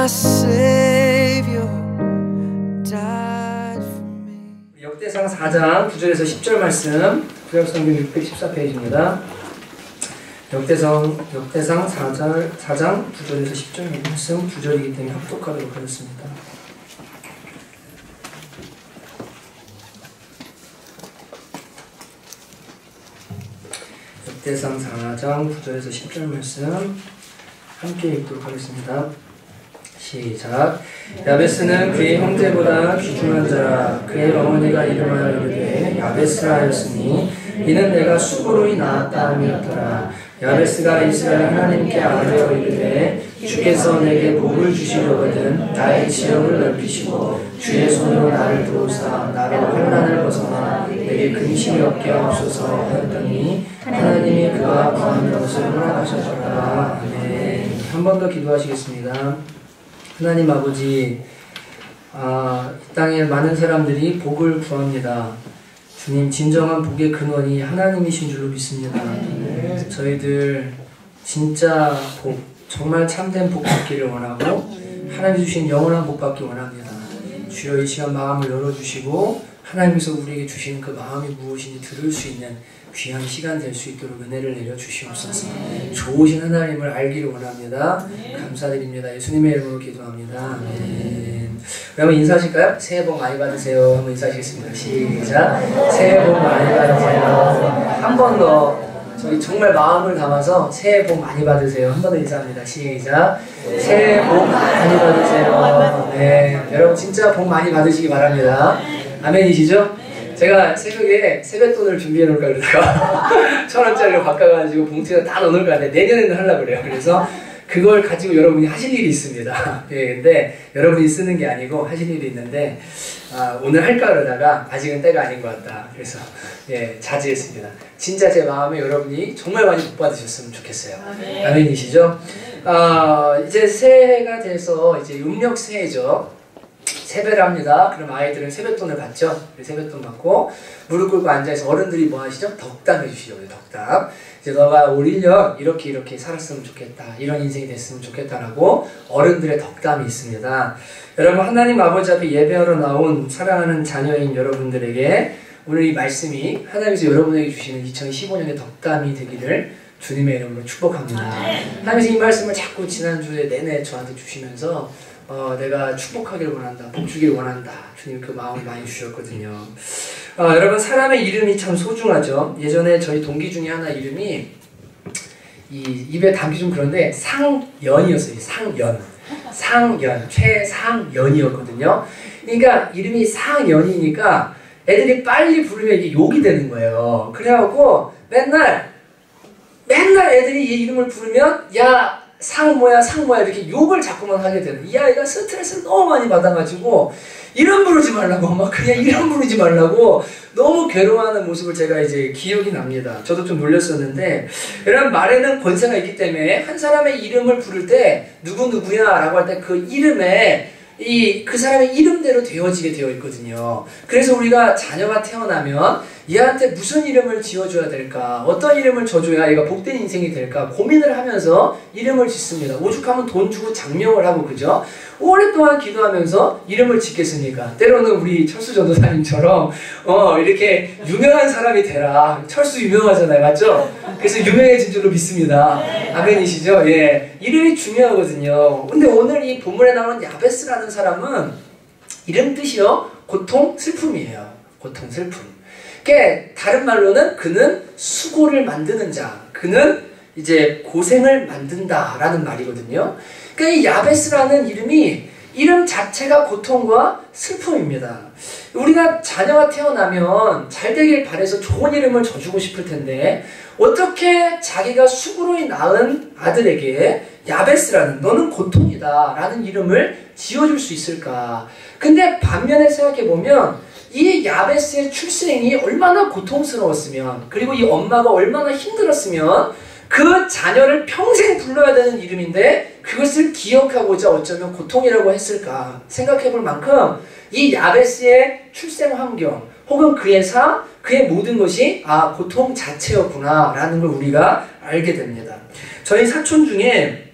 Savior died for me. 역대상 4장 9절에서 10절 말씀, 구약성경 614페이지입니다. 역대상 4장 9절에서 10절 말씀 9절이기 때문에 합독하도록 하겠습니다. 역대상 4장 9절에서 10절 말씀 함께 읽도록 하겠습니다. 시작. 야베스는 그의 형제보다 귀중한 자라. 그의 어머니가 이름하여 이르되 야베스라였으니 이는 내가 수고로이 낳았다 함이었더라. 야베스가 이스라엘 하나님께 아뢰어 이르되 주께서 내게 복을 주시려거든 나의 지역을 넓히시고 주의 손으로 나를 도우사 나로 환난을 벗어나 내게 근심이 없게 하옵소서 하였더니 하나님이 그가 구하는 것을 허락하셨더라. 아멘. 한 번 더 기도하시겠습니다. 하나님 아버지, 이 땅에 많은 사람들이 복을 구합니다. 주님, 진정한 복의 근원이 하나님이신 줄로 믿습니다. 저희들 진짜 복, 정말 참된 복 받기를 원하고 하나님이 주신 영원한 복 받기 원합니다. 주여 이 시간 마음을 열어주시고 하나님께서 우리에게 주시는 그 마음이 무엇인지 들을 수 있는 귀한 시간 될 수 있도록 은혜를 내려 주시옵소서. 좋으신 하나님을 알기를 원합니다. 감사드립니다. 예수님의 이름으로 기도합니다. 아멘. 여러분 인사하실까요? 새해 복 많이 받으세요. 한번 인사하시겠습니다. 시작. 새해 복 많이 받으세요. 한 번 더 저희 정말 마음을 담아서 새해 복 많이 받으세요. 한 번 더 인사합니다. 시작. 새해 복 많이 받으세요. 네, 여러분 진짜 복 많이 받으시기 바랍니다. 아멘이시죠? 제가 새벽에 세뱃돈을 준비해 놓을까 그러다가 1,000원짜리로 바꿔가지고 봉투에 다 넣어놓을까 하는데 내년에는 하려고 그래요. 그래서 그걸 가지고 여러분이 하실 일이 있습니다. 예, 근데 여러분이 쓰는 게 아니고 하실 일이 있는데 오늘 할까 그러다가 아직은 때가 아닌 것 같다. 그래서 예, 자제했습니다. 진짜 제 마음에 여러분이 정말 많이 복 받으셨으면 좋겠어요. 아멘이시죠? 이제 새해가 돼서 이제 음력 새해죠. 세배를 합니다. 그럼 아이들은 세뱃돈을 받죠. 세뱃돈 받고 무릎 꿇고 앉아서 어른들이 뭐 하시죠? 덕담 해주시죠. 덕담. 이제 너가 올 1년 이렇게 살았으면 좋겠다. 이런 인생이 됐으면 좋겠다라고 어른들의 덕담이 있습니다. 여러분 하나님 아버지 앞에 예배하러 나온 사랑하는 자녀인 여러분들에게 오늘 이 말씀이 하나님께서 여러분에게 주시는 2015년의 덕담이 되기를 주님의 이름으로 축복합니다. 하나님께서 이 말씀을 자꾸 지난주에 내내 저한테 주시면서 내가 축복하기를 원한다, 복 주기를 원한다. 주님 그 마음을 많이 주셨거든요. 여러분 사람의 이름이 참 소중하죠. 예전에 저희 동기 중에 하나 이름이 입에 담기 좀 그런데 상연이었어요. 상연, 최상연이었거든요. 그러니까 이름이 상연이니까 애들이 빨리 부르면 이게 욕이 되는 거예요. 그래갖고 맨날 애들이 이 이름을 부르면 야 상모야 이렇게 욕을 자꾸만 하게 되는, 이 아이가 스트레스를 너무 많이 받아가지고 이름 부르지 말라고 막 그냥 이름 부르지 말라고 너무 괴로워하는 모습을 제가 이제 기억이 납니다. 저도 좀 놀랐었는데 이런 말에는 권세가 있기 때문에 한 사람의 이름을 부를 때 누구야 라고 할 때 그 이름에 그 사람의 이름대로 되어지게 되어 있거든요. 그래서 우리가 자녀가 태어나면 얘한테 무슨 이름을 지어줘야 될까, 어떤 이름을 줘줘야 얘가 복된 인생이 될까 고민을 하면서 이름을 짓습니다. 오죽하면 돈 주고 장명을 하고, 그죠? 오랫동안 기도하면서 이름을 짓겠습니까? 때로는 우리 철수 전도사님처럼 이렇게 유명한 사람이 되라. 철수 유명하잖아요, 맞죠? 그래서 유명해진 줄로 믿습니다. 아멘이시죠? 예, 이름이 중요하거든요. 근데 오늘 이 본문에 나오는 야베스라는 사람은 이름 뜻이요, 고통, 슬픔이에요. 고통, 슬픔. 그러니까 다른 말로는 그는 수고를 만드는 자, 그는 이제 고생을 만든다라는 말이거든요. 그러니까 이 야베스라는 이름 자체가 고통과 슬픔입니다. 우리가 자녀가 태어나면 잘 되길 바라서 좋은 이름을 줘주고 싶을 텐데 어떻게 자기가 수고로 낳은 아들에게 야베스라는, 너는 고통이다 라는 이름을 지어줄 수 있을까? 근데 반면에 생각해보면 이 야베스의 출생이 얼마나 고통스러웠으면, 그리고 이 엄마가 얼마나 힘들었으면 그 자녀를 평생 불러야 되는 이름인데 그것을 기억하고자 어쩌면 고통이라고 했을까 생각해볼 만큼 이 야베스의 출생 환경 혹은 그의 삶, 그의 모든 것이 고통 자체였구나 라는 걸 우리가 알게 됩니다. 저희 사촌 중에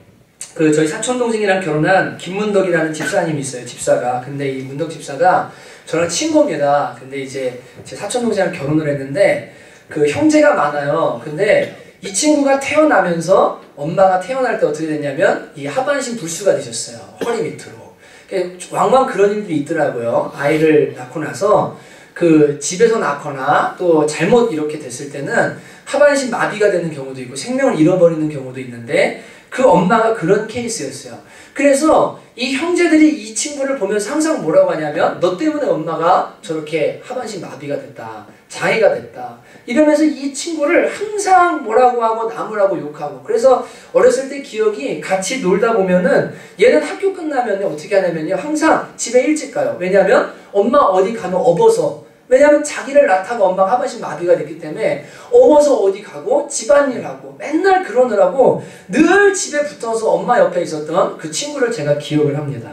그 저희 사촌 동생이랑 결혼한 김문덕이라는 집사님이 있어요. 집사가. 근데 이 문덕 집사가 저랑 친구입니다. 근데 이제 제 사촌 동생이랑 결혼을 했는데 그 형제가 많아요. 근데 이 친구가 태어나면서 엄마가 태어날 때 어떻게 됐냐면 이 하반신 불수가 되셨어요. 허리 밑으로. 왕왕 그런 일들이 있더라고요. 아이를 낳고 나서 그 집에서 낳거나 또 잘못 이렇게 됐을 때는 하반신 마비가 되는 경우도 있고 생명을 잃어버리는 경우도 있는데 그 엄마가 그런 케이스였어요. 그래서 이 형제들이 이 친구를 보면서 항상 뭐라고 하냐면 너 때문에 엄마가 저렇게 하반신 마비가 됐다. 장애가 됐다. 이러면서 이 친구를 항상 뭐라고 하고 나무라고 욕하고 그래서 어렸을 때 기억이 같이 놀다 보면은 얘는 학교 끝나면 어떻게 하냐면요. 항상 집에 일찍 가요. 왜냐하면 엄마 어디 가면 업어서 왜냐하면 자기를 낳다가 엄마가 하반신 마비가 됐기 때문에 업어서 어디 가고 집안일하고 맨날 그러느라고 늘 집에 붙어서 엄마 옆에 있었던 그 친구를 제가 기억을 합니다.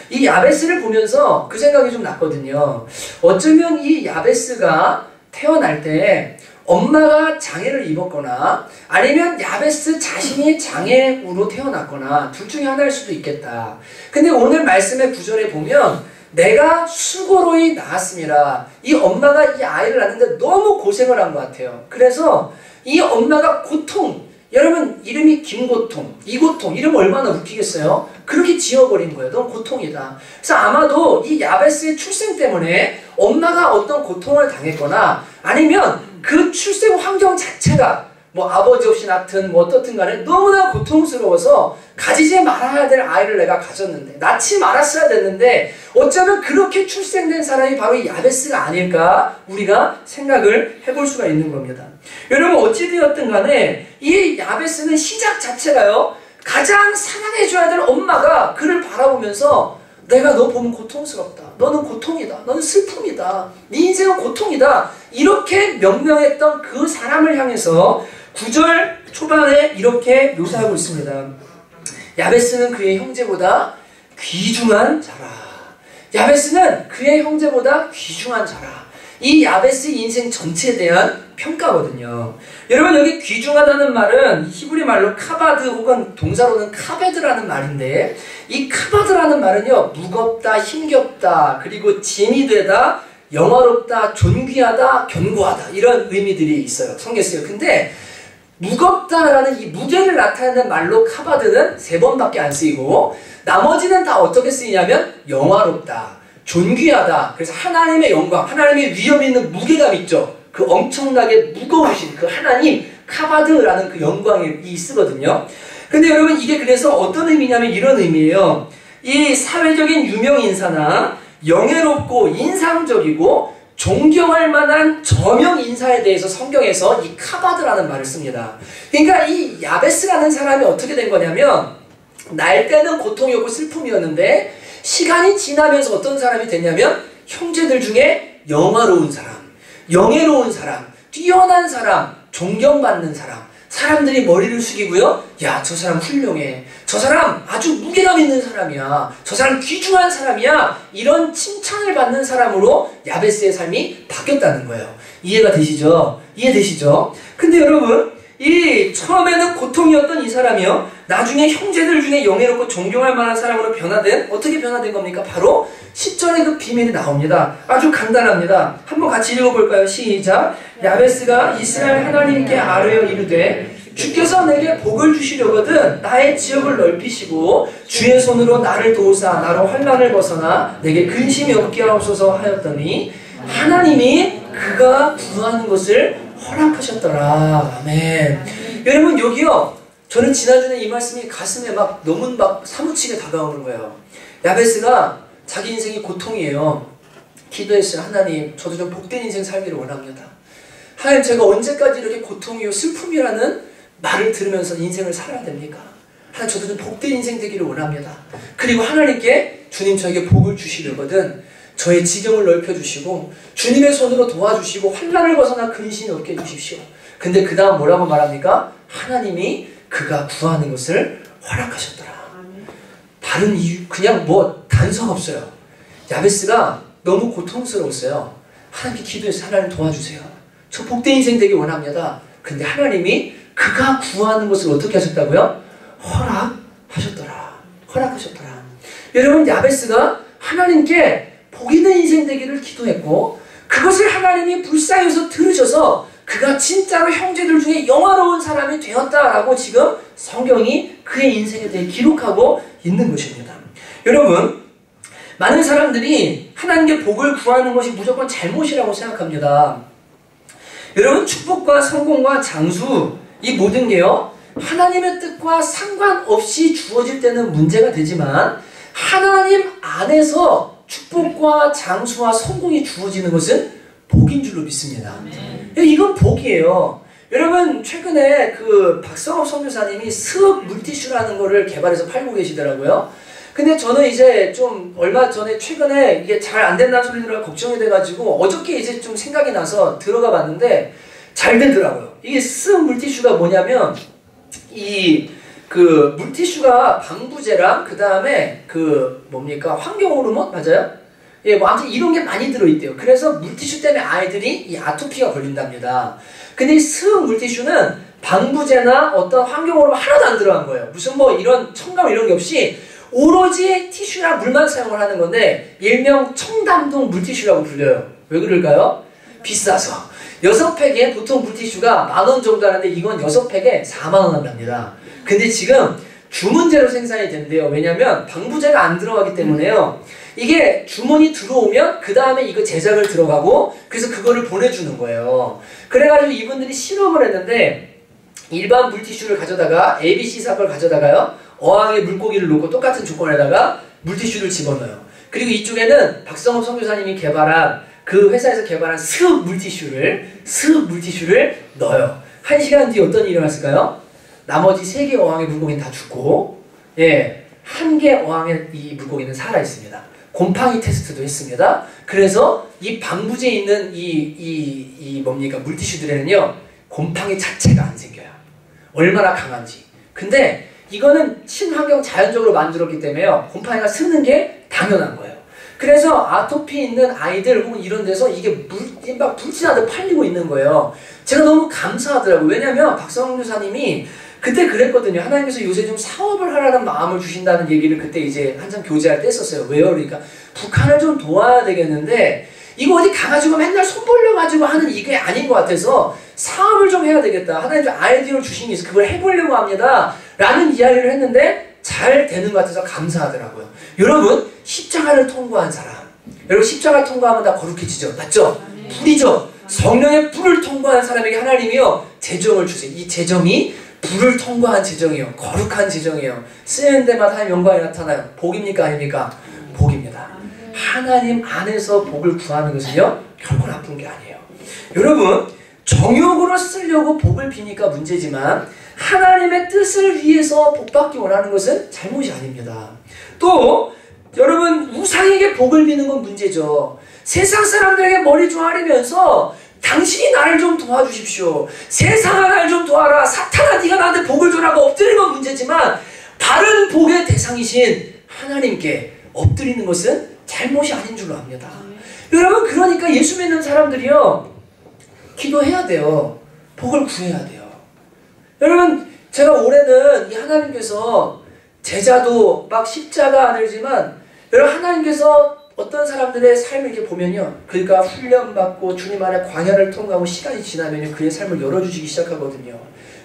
이 야베스를 보면서 그 생각이 좀 났거든요. 어쩌면 이 야베스가 태어날 때 엄마가 장애를 입었거나 아니면 야베스 자신이 장애우로 태어났거나 둘 중에 하나일 수도 있겠다. 근데 오늘 말씀의 구절에 보면 내가 수고로이 낳았습니다. 이 엄마가 이 아이를 낳는데 너무 고생을 한 것 같아요. 그래서 이 엄마가 고통, 여러분 이름이 김고통, 이고통 이름 얼마나 웃기겠어요? 그렇게 지어버린 거예요. 너무 고통이다. 그래서 아마도 이 야베스의 출생 때문에 엄마가 어떤 고통을 당했거나 아니면 그 출생 환경 자체가 뭐 아버지 없이 낳든 뭐 어떻든 간에 너무나 고통스러워서 가지지 말아야 될 아이를 내가 가졌는데 낳지 말았어야 됐는데 어쩌면 그렇게 출생된 사람이 바로 이 야베스가 아닐까 우리가 생각을 해볼 수가 있는 겁니다. 여러분 어찌되었든 간에 이 야베스는 시작 자체가요 가장 사랑해줘야 될 엄마가 그를 바라보면서 내가 너 보면 고통스럽다. 너는 고통이다. 너는 슬픔이다. 네 인생은 고통이다. 이렇게 명명했던 그 사람을 향해서 9절 초반에 이렇게 묘사하고 있습니다. 야베스는 그의 형제보다 귀중한 자라. 야베스는 그의 형제보다 귀중한 자라. 이 야베스의 인생 전체에 대한 평가거든요. 여러분 여기 귀중하다는 말은 히브리 말로 카바드 혹은 동사로는 카베드라는 말인데 이 카바드라는 말은요 무겁다, 힘겹다, 그리고 짐이 되다, 영화롭다, 존귀하다, 견고하다 이런 의미들이 있어요. 성경에서요. 근데 무겁다라는 이 무게를 나타내는 말로 카바드는 3번밖에 안 쓰이고 나머지는 다 어떻게 쓰이냐면 영화롭다, 존귀하다. 그래서 하나님의 영광, 하나님의 위엄 있는 무게감 있죠. 그 엄청나게 무거우신 그 하나님 카바드라는 그 영광이 쓰거든요. 근데 여러분 이게 그래서 어떤 의미냐면 이런 의미예요. 이 사회적인 유명 인사나 영예롭고 인상적이고 존경할 만한 저명 인사에 대해서 성경에서 이 카바드라는 말을 씁니다. 그러니까 이 야베스라는 사람이 어떻게 된 거냐면 날 때는 고통이었고 슬픔이었는데 시간이 지나면서 어떤 사람이 됐냐면 형제들 중에 영화로운 사람, 영예로운 사람, 뛰어난 사람, 존경받는 사람, 사람들이 머리를 숙이고요. 야, 저 사람 훌륭해. 저 사람 아주 무게감 있는 사람이야. 저 사람 귀중한 사람이야. 이런 칭찬을 받는 사람으로 야베스의 삶이 바뀌었다는 거예요. 이해가 되시죠? 이해되시죠? 근데 여러분 이 처음에는 고통이었던 이 사람이요 나중에 형제들 중에 영예롭고 존경할 만한 사람으로 변화된 어떻게 변화된 겁니까? 바로 10절에 그 비밀이 나옵니다. 아주 간단합니다. 한번 같이 읽어볼까요? 시작. 야베스가 이스라엘 하나님께 아뢰어 이르되 주께서 내게 복을 주시려거든 나의 지역을 넓히시고 주의 손으로 나를 도우사 나로 환난을 벗어나 내게 근심이 없게 하옵소서 하였더니 하나님이 그가 구하는 것을 허락하셨더라. 아멘. 여러분 여기요 저는 지난주에 이 말씀이 가슴에 막 너무 막 사무치게 다가오는 거예요. 야베스가 자기 인생이 고통이에요. 기도했어요. 하나님 저도 좀 복된 인생 살기를 원합니다. 하나님 제가 언제까지 이렇게 고통이요 슬픔이라는 말을 들으면서 인생을 살아야 됩니까? 하나님 저도 좀 복된 인생 되기를 원합니다. 그리고 하나님께 주님 저에게 복을 주시려거든 저의 지경을 넓혀주시고 주님의 손으로 도와주시고 환난을 벗어나 근심이 없게 해주십시오. 근데 그 다음 뭐라고 말합니까? 하나님이 그가 구하는 것을 허락하셨더라. 다른 이유 그냥 뭐 단서가 없어요. 야베스가 너무 고통스러웠어요. 하나님께 기도해서 하나님 도와주세요. 저 복된 인생 되기 원합니다. 근데 하나님이 그가 구하는 것을 어떻게 하셨다고요? 허락하셨더라. 허락하셨더라. 여러분, 야베스가 하나님께 복 있는 인생 되기를 기도했고 그것을 하나님이 불쌍해서 들으셔서 그가 진짜로 형제들 중에 영화로운 사람이 되었다라고 지금 성경이 그의 인생에 대해 기록하고 있는 것입니다. 여러분, 많은 사람들이 하나님께 복을 구하는 것이 무조건 잘못이라고 생각합니다. 여러분, 축복과 성공과 장수, 이 모든 게요, 하나님의 뜻과 상관없이 주어질 때는 문제가 되지만 하나님 안에서 축복과 장수와 성공이 주어지는 것은 복인 줄로 믿습니다. 이건 복이에요. 여러분, 최근에 그 박성업 선교사님이 스흡 물티슈라는 거를 개발해서 팔고 계시더라고요. 근데 저는 이제 좀 얼마 전에 최근에 이게 잘 안 된다는 소리 들어 걱정이 돼가지고 어저께 이제 좀 생각이 나서 들어가 봤는데 잘 되더라고요. 이게 스흡 물티슈가 뭐냐면 이 그 물티슈가 방부제랑 그 다음에 그 뭡니까 환경 호르몬 맞아요? 예, 뭐 아무튼 이런 게 많이 들어있대요. 그래서 물티슈 때문에 아이들이 이 아토피가 걸린답니다. 근데 이 스흡 물티슈는 방부제나 어떤 환경 호르몬 하나도 안 들어간 거예요. 무슨 뭐 이런 첨가물 이런 게 없이 오로지 티슈랑 물만 사용을 하는 건데 일명 청담동 물티슈라고 불려요. 왜 그럴까요? 비싸서. 6팩에 보통 물티슈가 10,000원 정도 하는데 이건 6팩에 40,000원 한답니다. 근데 지금 주문제로 생산이 된대요. 왜냐면 방부제가 안 들어가기 때문에요. 이게 주문이 들어오면 그 다음에 이거 제작을 들어가고 그래서 그거를 보내주는 거예요. 그래가지고 이분들이 실험을 했는데 일반 물티슈를 가져다가 ABC 삽을 가져다가요. 어항에 물고기를 놓고 똑같은 조건에다가 물티슈를 집어넣어요. 그리고 이쪽에는 박성업 선교사님이 개발한 그 회사에서 개발한 스흡 물티슈를 넣어요. 1시간 뒤에 어떤 일이 일어났을까요? 나머지 3개 어항의 물고기는 다 죽고, 예, 1개 어항의 이 물고기는 살아있습니다. 곰팡이 테스트도 했습니다. 그래서 이 방부제에 있는 뭡니까? 물티슈들에는요, 곰팡이 자체가 안 생겨요. 얼마나 강한지. 근데 이거는 친환경 자연적으로 만들었기 때문에요. 곰팡이가 쓰는 게 당연한 거예요. 그래서 아토피 있는 아이들 혹은 이런 데서 이게 막 불티나듯 팔리고 있는 거예요. 제가 너무 감사하더라고요. 왜냐면 박성훈 교사님이 그때 그랬거든요. 하나님께서 요새 좀 사업을 하라는 마음을 주신다는 얘기를 그때 이제 한참 교제할 때 했었어요. 왜요? 그러니까 북한을 좀 도와야 되겠는데 이거 어디 가가지고 맨날 손 벌려가지고 하는 이게 아닌 것 같아서 사업을 좀 해야 되겠다. 하나님 좀 아이디어를 주신 게 있어서 그걸 해보려고 합니다. 라는 이야기를 했는데 잘 되는 것 같아서 감사하더라고요. 여러분, 십자가를 통과한 사람. 여러분, 십자가를 통과하면 다 거룩해지죠. 맞죠? 불이죠. 성령의 불을 통과한 사람에게 하나님이요. 재정을 주세요. 이 재정이 불을 통과한 재정이에요. 거룩한 재정이에요. 쓰는 데마다 하나님의 영광이 나타나요. 복입니까? 아닙니까? 복입니다. 하나님 안에서 복을 구하는 것은요. 결코 나쁜 게 아니에요. 여러분, 정욕으로 쓰려고 복을 비니까 문제지만 하나님의 뜻을 위해서 복받기 원하는 것은 잘못이 아닙니다. 또 여러분, 우상에게 복을 비는 건 문제죠. 세상 사람들에게 머리 조아리면서 당신이 나를 좀 도와주십시오. 세상아 날 좀 도와라. 사탄아 네가 나한테 복을 줘라고 엎드리는 건 문제지만 바른 복의 대상이신 하나님께 엎드리는 것은 잘못이 아닌 줄로 압니다. 여러분, 그러니까 예수 믿는 사람들이요. 기도해야 돼요. 복을 구해야 돼요. 여러분, 제가 올해는 이 하나님께서 제자도 막 십자가 안 들지만 여러분, 하나님께서 어떤 사람들의 삶을 이렇게 보면요. 그러니까 훈련받고 주님 안에 광야를 통과하고 시간이 지나면 그의 삶을 열어주시기 시작하거든요.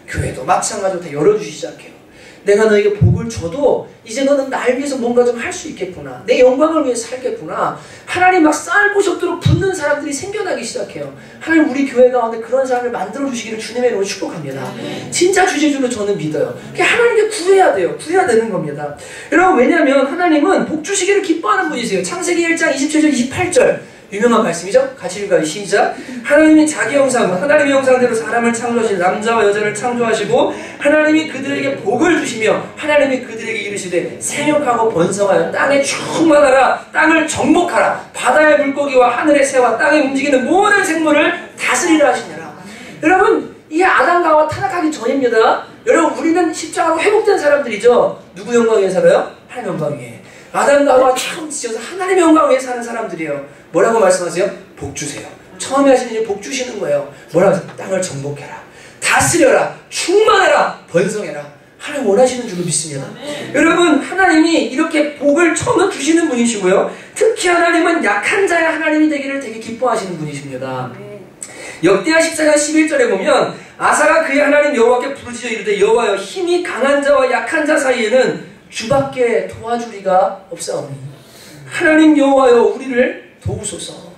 교회도 마찬가지로 다 열어주시기 시작해요. 내가 너에게 복을 줘도 이제 너는 날 위해서 뭔가 좀 할 수 있겠구나. 내 영광을 위해 살겠구나. 하나님 막 쌓을 곳이 없도록 붙는 사람들이 생겨나기 시작해요. 하나님 우리 교회 가운데 그런 사람을 만들어주시기를 주님의 이름으로 축복합니다. 진짜 주제주로 저는 믿어요. 하나님께 구해야 돼요. 구해야 되는 겁니다. 여러분, 왜냐하면 하나님은 복 주시기를 기뻐하는 분이세요. 창세기 1장 27절 28절 유명한 말씀이죠? 같이 읽어요. 시작. 하나님이 자기 형상, 하나님의 형상대로 사람을 창조하신 남자와 여자를 창조하시고 하나님이 그들에게 복을 주시며 하나님이 그들에게 이르시되 생육하고 번성하여 땅에 충만하라. 땅을 정복하라. 바다의 물고기와 하늘의 새와 땅에 움직이는 모든 생물을 다스리라 하시니라. 여러분, 이게 아담과 타락하기 전입니다. 여러분, 우리는 십자가로 회복된 사람들이죠. 누구 영광 위해 살아요? 하나님 영광 위해. 아담과 하와 처음 지어서 하나님의 영광 위해 사는 사람들이에요. 뭐라고 말씀하세요? 복 주세요. 처음에 하시는 일이 복 주시는 거예요. 뭐라고 하세요? 땅을 정복해라. 다스려라. 충만해라. 번성해라. 하나님 원하시는 줄로 믿습니다. 여러분, 하나님이 이렇게 복을 처음 주시는 분이시고요. 특히 하나님은 약한 자의 하나님이 되기를 되게 기뻐하시는 분이십니다. 역대하 14장 11절에 보면 아사가 그의 하나님 여호와께 부르짖어 이르되 여호와여 힘이 강한 자와 약한 자 사이에는 주밖에 도와주리가 없사오니 하나님 여호와여 우리를 도우소서.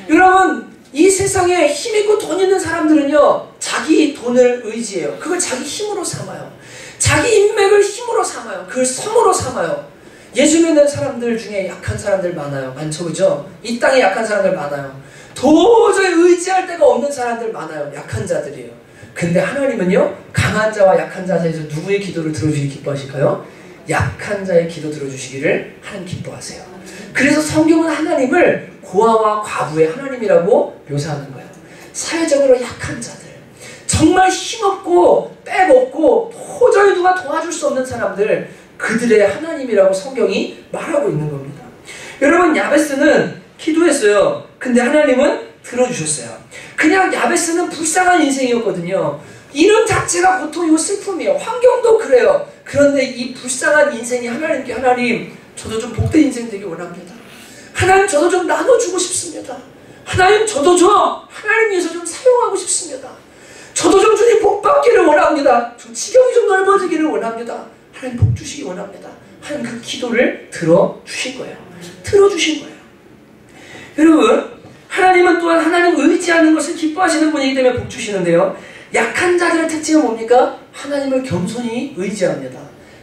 여러분, 이 세상에 힘있고 돈 있는 사람들은요 자기 돈을 의지해요. 그걸 자기 힘으로 삼아요. 자기 인맥을 힘으로 삼아요. 그걸 성으로 삼아요. 예수 믿는 사람들 중에 약한 사람들 많아요. 많죠, 그죠? 이 땅에 약한 사람들 많아요. 도저히 의지할 데가 없는 사람들 많아요. 약한 자들이에요. 근데 하나님은요 강한 자와 약한 자 사이에서 누구의 기도를 들어주시기 기뻐하실까요? 약한 자의 기도 들어주시기를 하나님 기뻐하세요. 그래서 성경은 하나님을 고아와 과부의 하나님이라고 묘사하는 거예요. 사회적으로 약한 자들, 정말 힘없고 빼먹고 도저히 누가 도와줄 수 없는 사람들, 그들의 하나님이라고 성경이 말하고 있는 겁니다. 여러분, 야베스는 기도했어요. 근데 하나님은 들어주셨어요. 그냥 야베스는 불쌍한 인생이었거든요. 이름 자체가 고통이고 슬픔이에요. 환경도 그래요. 그런데 이 불쌍한 인생이 하나님께 하나님 저도 좀 복된 인생 되기 원합니다. 하나님 저도 좀 나눠주고 싶습니다. 하나님 저도 좀 하나님 위해서 좀 사용하고 싶습니다. 저도 좀 주님 복 받기를 원합니다. 좀 지경이 좀 넓어지기를 원합니다. 하나님 복 주시기 원합니다. 하나님 그 기도를 들어주신 거예요. 들어주신 거예요. 여러분, 하나님은 또한 하나님 의지하는 것을 기뻐하시는 분이기 때문에 복 주시는데요. 약한 자들의 특징은 뭡니까? 하나님을 겸손히 의지합니다.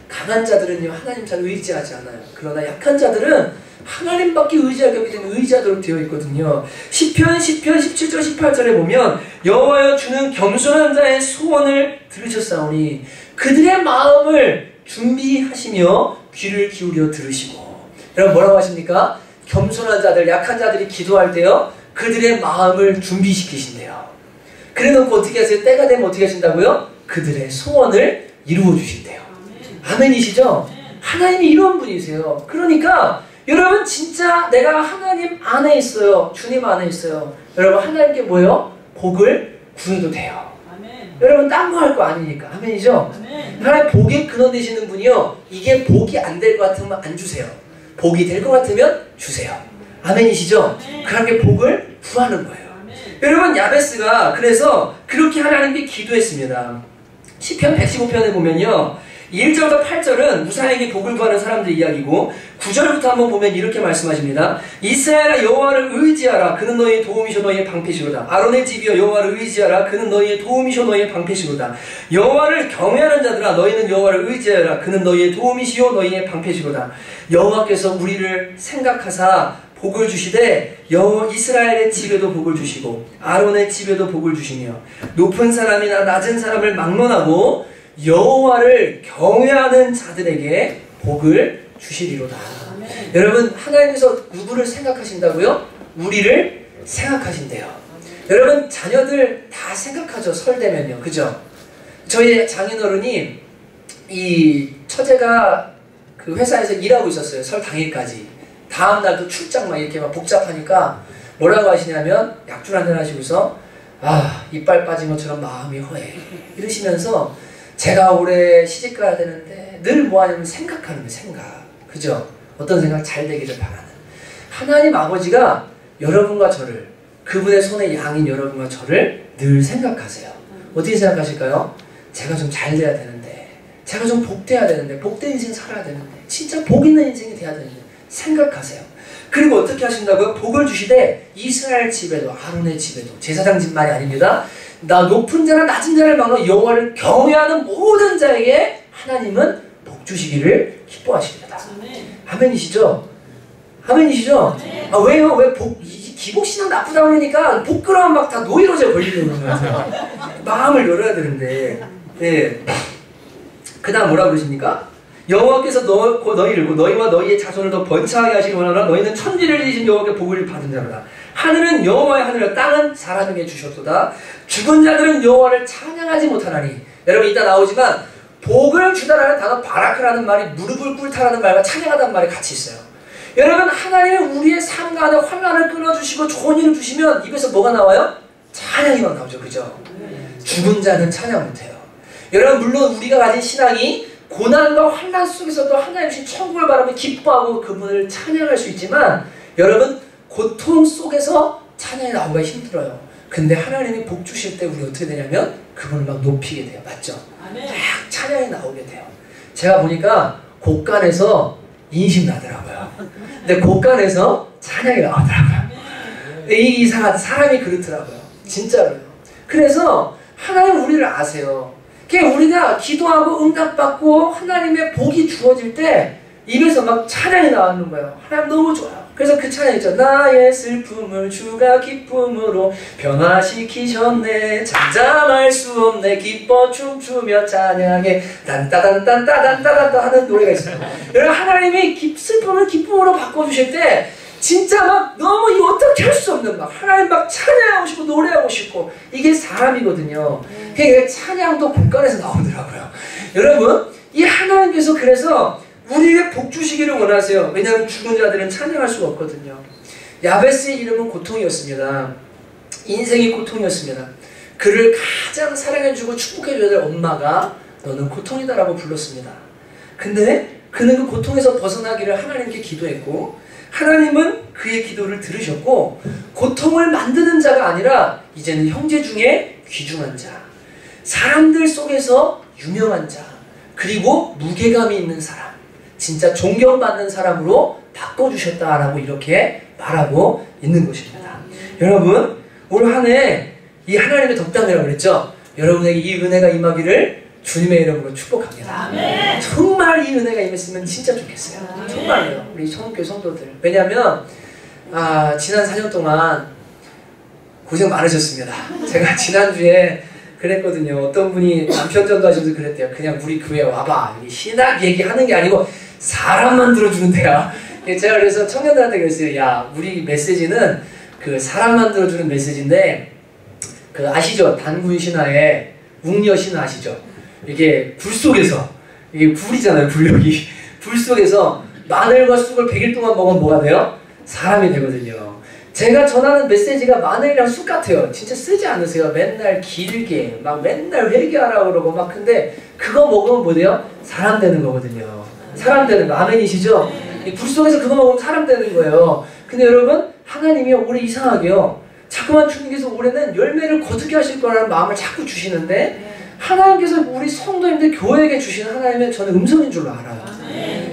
강한 자들은요 하나님 잘 의지하지 않아요. 그러나 약한 자들은 하나님밖에 의지하기 없기 때문에 의지하도록 되어 있거든요. 시편 17절 18절에 보면 여호와여 주는 겸손한 자의 소원을 들으셨사오니 그들의 마음을 준비하시며 귀를 기울여 들으시고. 여러분, 뭐라고 하십니까? 겸손한 자들, 약한 자들이 기도할 때요 그들의 마음을 준비시키신대요. 그래놓고 어떻게 하세요? 때가 되면 어떻게 하신다고요? 그들의 소원을 이루어 주신대요. 아멘이시죠? 하나님이 이런 분이세요. 그러니까 여러분, 진짜 내가 하나님 안에 있어요. 주님 안에 있어요. 여러분, 하나님께 뭐예요? 복을 구해도 돼요. 아멘. 여러분, 딴 거 할 거 아니니까. 아멘이죠? 아멘. 하나님 복의 근원 되시는 분이요 이게 복이 안 될 것 같으면 안 주세요. 복이 될 것 같으면 주세요. 아멘이시죠? 그렇게 복을 구하는 거예요. 여러분, 야베스가 그래서 그렇게 하나님께 기도했습니다. 시편 115편에 보면요 1절부터 8절은 우사에게 복을 구하는 사람들 이야기고 9절부터 한번 보면 이렇게 말씀하십니다. 이스라엘아 여호와를 의지하라. 그는 너희의 도움이시오 너희의 방패시로다. 아론의 집이여 여호와를 의지하라. 그는 너희의 도움이시오 너희의 방패시로다. 여호와를 경외하는 자들아 너희는 여호와를 의지하라. 그는 너희의 도움이시오 너희의 방패시로다. 여호와께서 우리를 생각하사 복을 주시되 이스라엘의 집에도 복을 주시고 아론의 집에도 복을 주시며 높은 사람이나 낮은 사람을 막론하고 여호와를 경외하는 자들에게 복을 주시리로다. 아멘. 여러분, 하나님께서 누구를 생각하신다고요? 우리를 생각하신대요. 여러분, 자녀들 다 생각하죠. 설 되면요, 그죠? 저희 장인어른이 이 처제가 그 회사에서 일하고 있었어요. 설 당일까지. 다음 날도 출장 막 이렇게 막 복잡하니까 뭐라고 하시냐면 약줄 한잔 하시고서 이빨 빠진 것처럼 마음이 허해 이러시면서 제가 올해 시집 가야 되는데 늘 뭐 하냐면 생각하는 거예요. 생각. 그죠? 어떤 생각? 잘 되기를 바라는. 하나님 아버지가 여러분과 저를, 그분의 손의 양인 여러분과 저를 늘 생각하세요. 어떻게 생각하실까요? 제가 좀 잘 돼야 되는데, 제가 좀 복돼야 되는데, 복된 인생 살아야 되는데, 진짜 복 있는 인생이 돼야 되는데 생각하세요. 그리고 어떻게 하신다고요? 복을 주시되 이스라엘 집에도 아론의 집에도, 제사장 집만이 아닙니다. 나 높은 자나 낮은 자를 막론 여호와를 경외하는 모든 자에게 하나님은 복 주시기를 기뻐하십니다. 아멘이시죠? 아멘이시죠? 왜요? 왜 기복신앙 나쁘다고 그러니까 복그러면 막 다 노이로제 걸리는 거예요. 마음을 열어야 되는데. 네. 그 다음 뭐라고 그러십니까? 여호와께서 너희를 너희와 너희의 자손을 더 번창하게 하시기 원하노라. 너희는 천지를 지으신 여호와께 복을 받은 자로다. 하늘은 여호와의 하늘이라 땅은 사람에게 주셨도다. 죽은 자들은 여호와를 찬양하지 못하나니. 여러분, 이따 나오지만 복을 주다라는 단어 바라크라는 말이 무릎을 꿇다라는 말과 찬양하다는 말이 같이 있어요. 여러분, 하나님은 우리의 삶 가운데 환난을 끊어주시고 좋은 일을 주시면 입에서 뭐가 나와요? 찬양이만 나오죠. 그죠? 죽은 자는 찬양 못해요. 여러분, 물론 우리가 가진 신앙이 고난과 환난 속에서도 하나님 주신 천국을 바라며 기뻐하고 그분을 찬양할 수 있지만 여러분 고통 속에서 찬양이 나오기가 힘들어요. 근데 하나님이 복 주실 때 우리 어떻게 되냐면 그분을 막 높이게 돼요. 맞죠? 막 찬양이 나오게 돼요. 제가 보니까 곳간에서 인심 나더라고요. 근데 곳간에서 찬양이 나오더라고요. 이 사람이 그렇더라고요. 진짜로요. 그래서 하나님 우리를 아세요. 우리가 기도하고 응답받고 하나님의 복이 주어질 때 입에서 막 찬양이 나오는 거예요. 하나님 너무 좋아요. 그래서 그 찬양 있죠. 나의 슬픔을 주가 기쁨으로 변화시키셨네. 잠잠할 수 없네. 기뻐 춤추며 찬양해. 딴따단딴따단따단 하는 노래가 있어요. 여러분 하나님이 슬픔을 기쁨으로 바꿔주실 때 진짜 막 너무 어떻게 할 수 없는 막 하나님 막 찬양하고 싶고 노래하고 싶고 이게 사람이거든요. 그러니까 찬양도 곳간에서 나오더라고요. 여러분 이 하나님께서 그래서 우리에게 복 주시기를 원하세요. 왜냐하면 죽은 자들은 찬양할 수가 없거든요. 야베스의 이름은 고통이었습니다. 인생이 고통이었습니다. 그를 가장 사랑해주고 축복해줘야 될 엄마가 너는 고통이다라고 불렀습니다. 근데 그는 그 고통에서 벗어나기를 하나님께 기도했고 하나님은 그의 기도를 들으셨고 고통을 만드는 자가 아니라 이제는 형제 중에 귀중한 자, 사람들 속에서 유명한 자, 그리고 무게감이 있는 사람, 진짜 존경받는 사람으로 바꿔주셨다라고 이렇게 말하고 있는 것입니다. 여러분 올 한 해 이 하나님의 덕담이라고 그랬죠? 여러분에게 이 은혜가 임하기를 주님의 이름으로 축복합니다. 아멘. 정말 이 은혜가 임했으면 진짜 좋겠어요. 아멘. 정말요. 우리 성교회 성도들. 왜냐하면 지난 4년 동안 고생 많으셨습니다. 제가 지난주에 그랬거든요. 어떤 분이 남편 전도하시면서 그랬대요. 그냥 우리 교회 와봐. 신학 얘기하는 게 아니고 사람만 들어주는 데야. 제가 그래서 청년들한테 그랬어요. 야, 우리 메시지는 그 사람 만들어주는 메시지인데 그 아시죠? 단군 신화에 웅녀 신화 아시죠? 이게 불 속에서 이게 불이잖아요. 불력이 불 속에서 마늘과 쑥을 100일 동안 먹으면 뭐가 돼요? 사람이 되거든요. 제가 전하는 메시지가 마늘이랑 쑥 같아요. 진짜 쓰지 않으세요? 맨날 길게 막 맨날 회개하라고 그러고 막 근데 그거 먹으면 뭐 돼요? 사람 되는 거거든요. 사람 되는 거. 아멘이시죠? 불 속에서 그거 먹으면 사람 되는 거예요. 근데 여러분 하나님이 올해 이상하게요. 자꾸만 주님께서 올해는 열매를 거두게 하실 거라는 마음을 자꾸 주시는데 하나님께서 우리 성도님들 교회에게 주시는 하나님의 저는 음성인 줄로 알아요.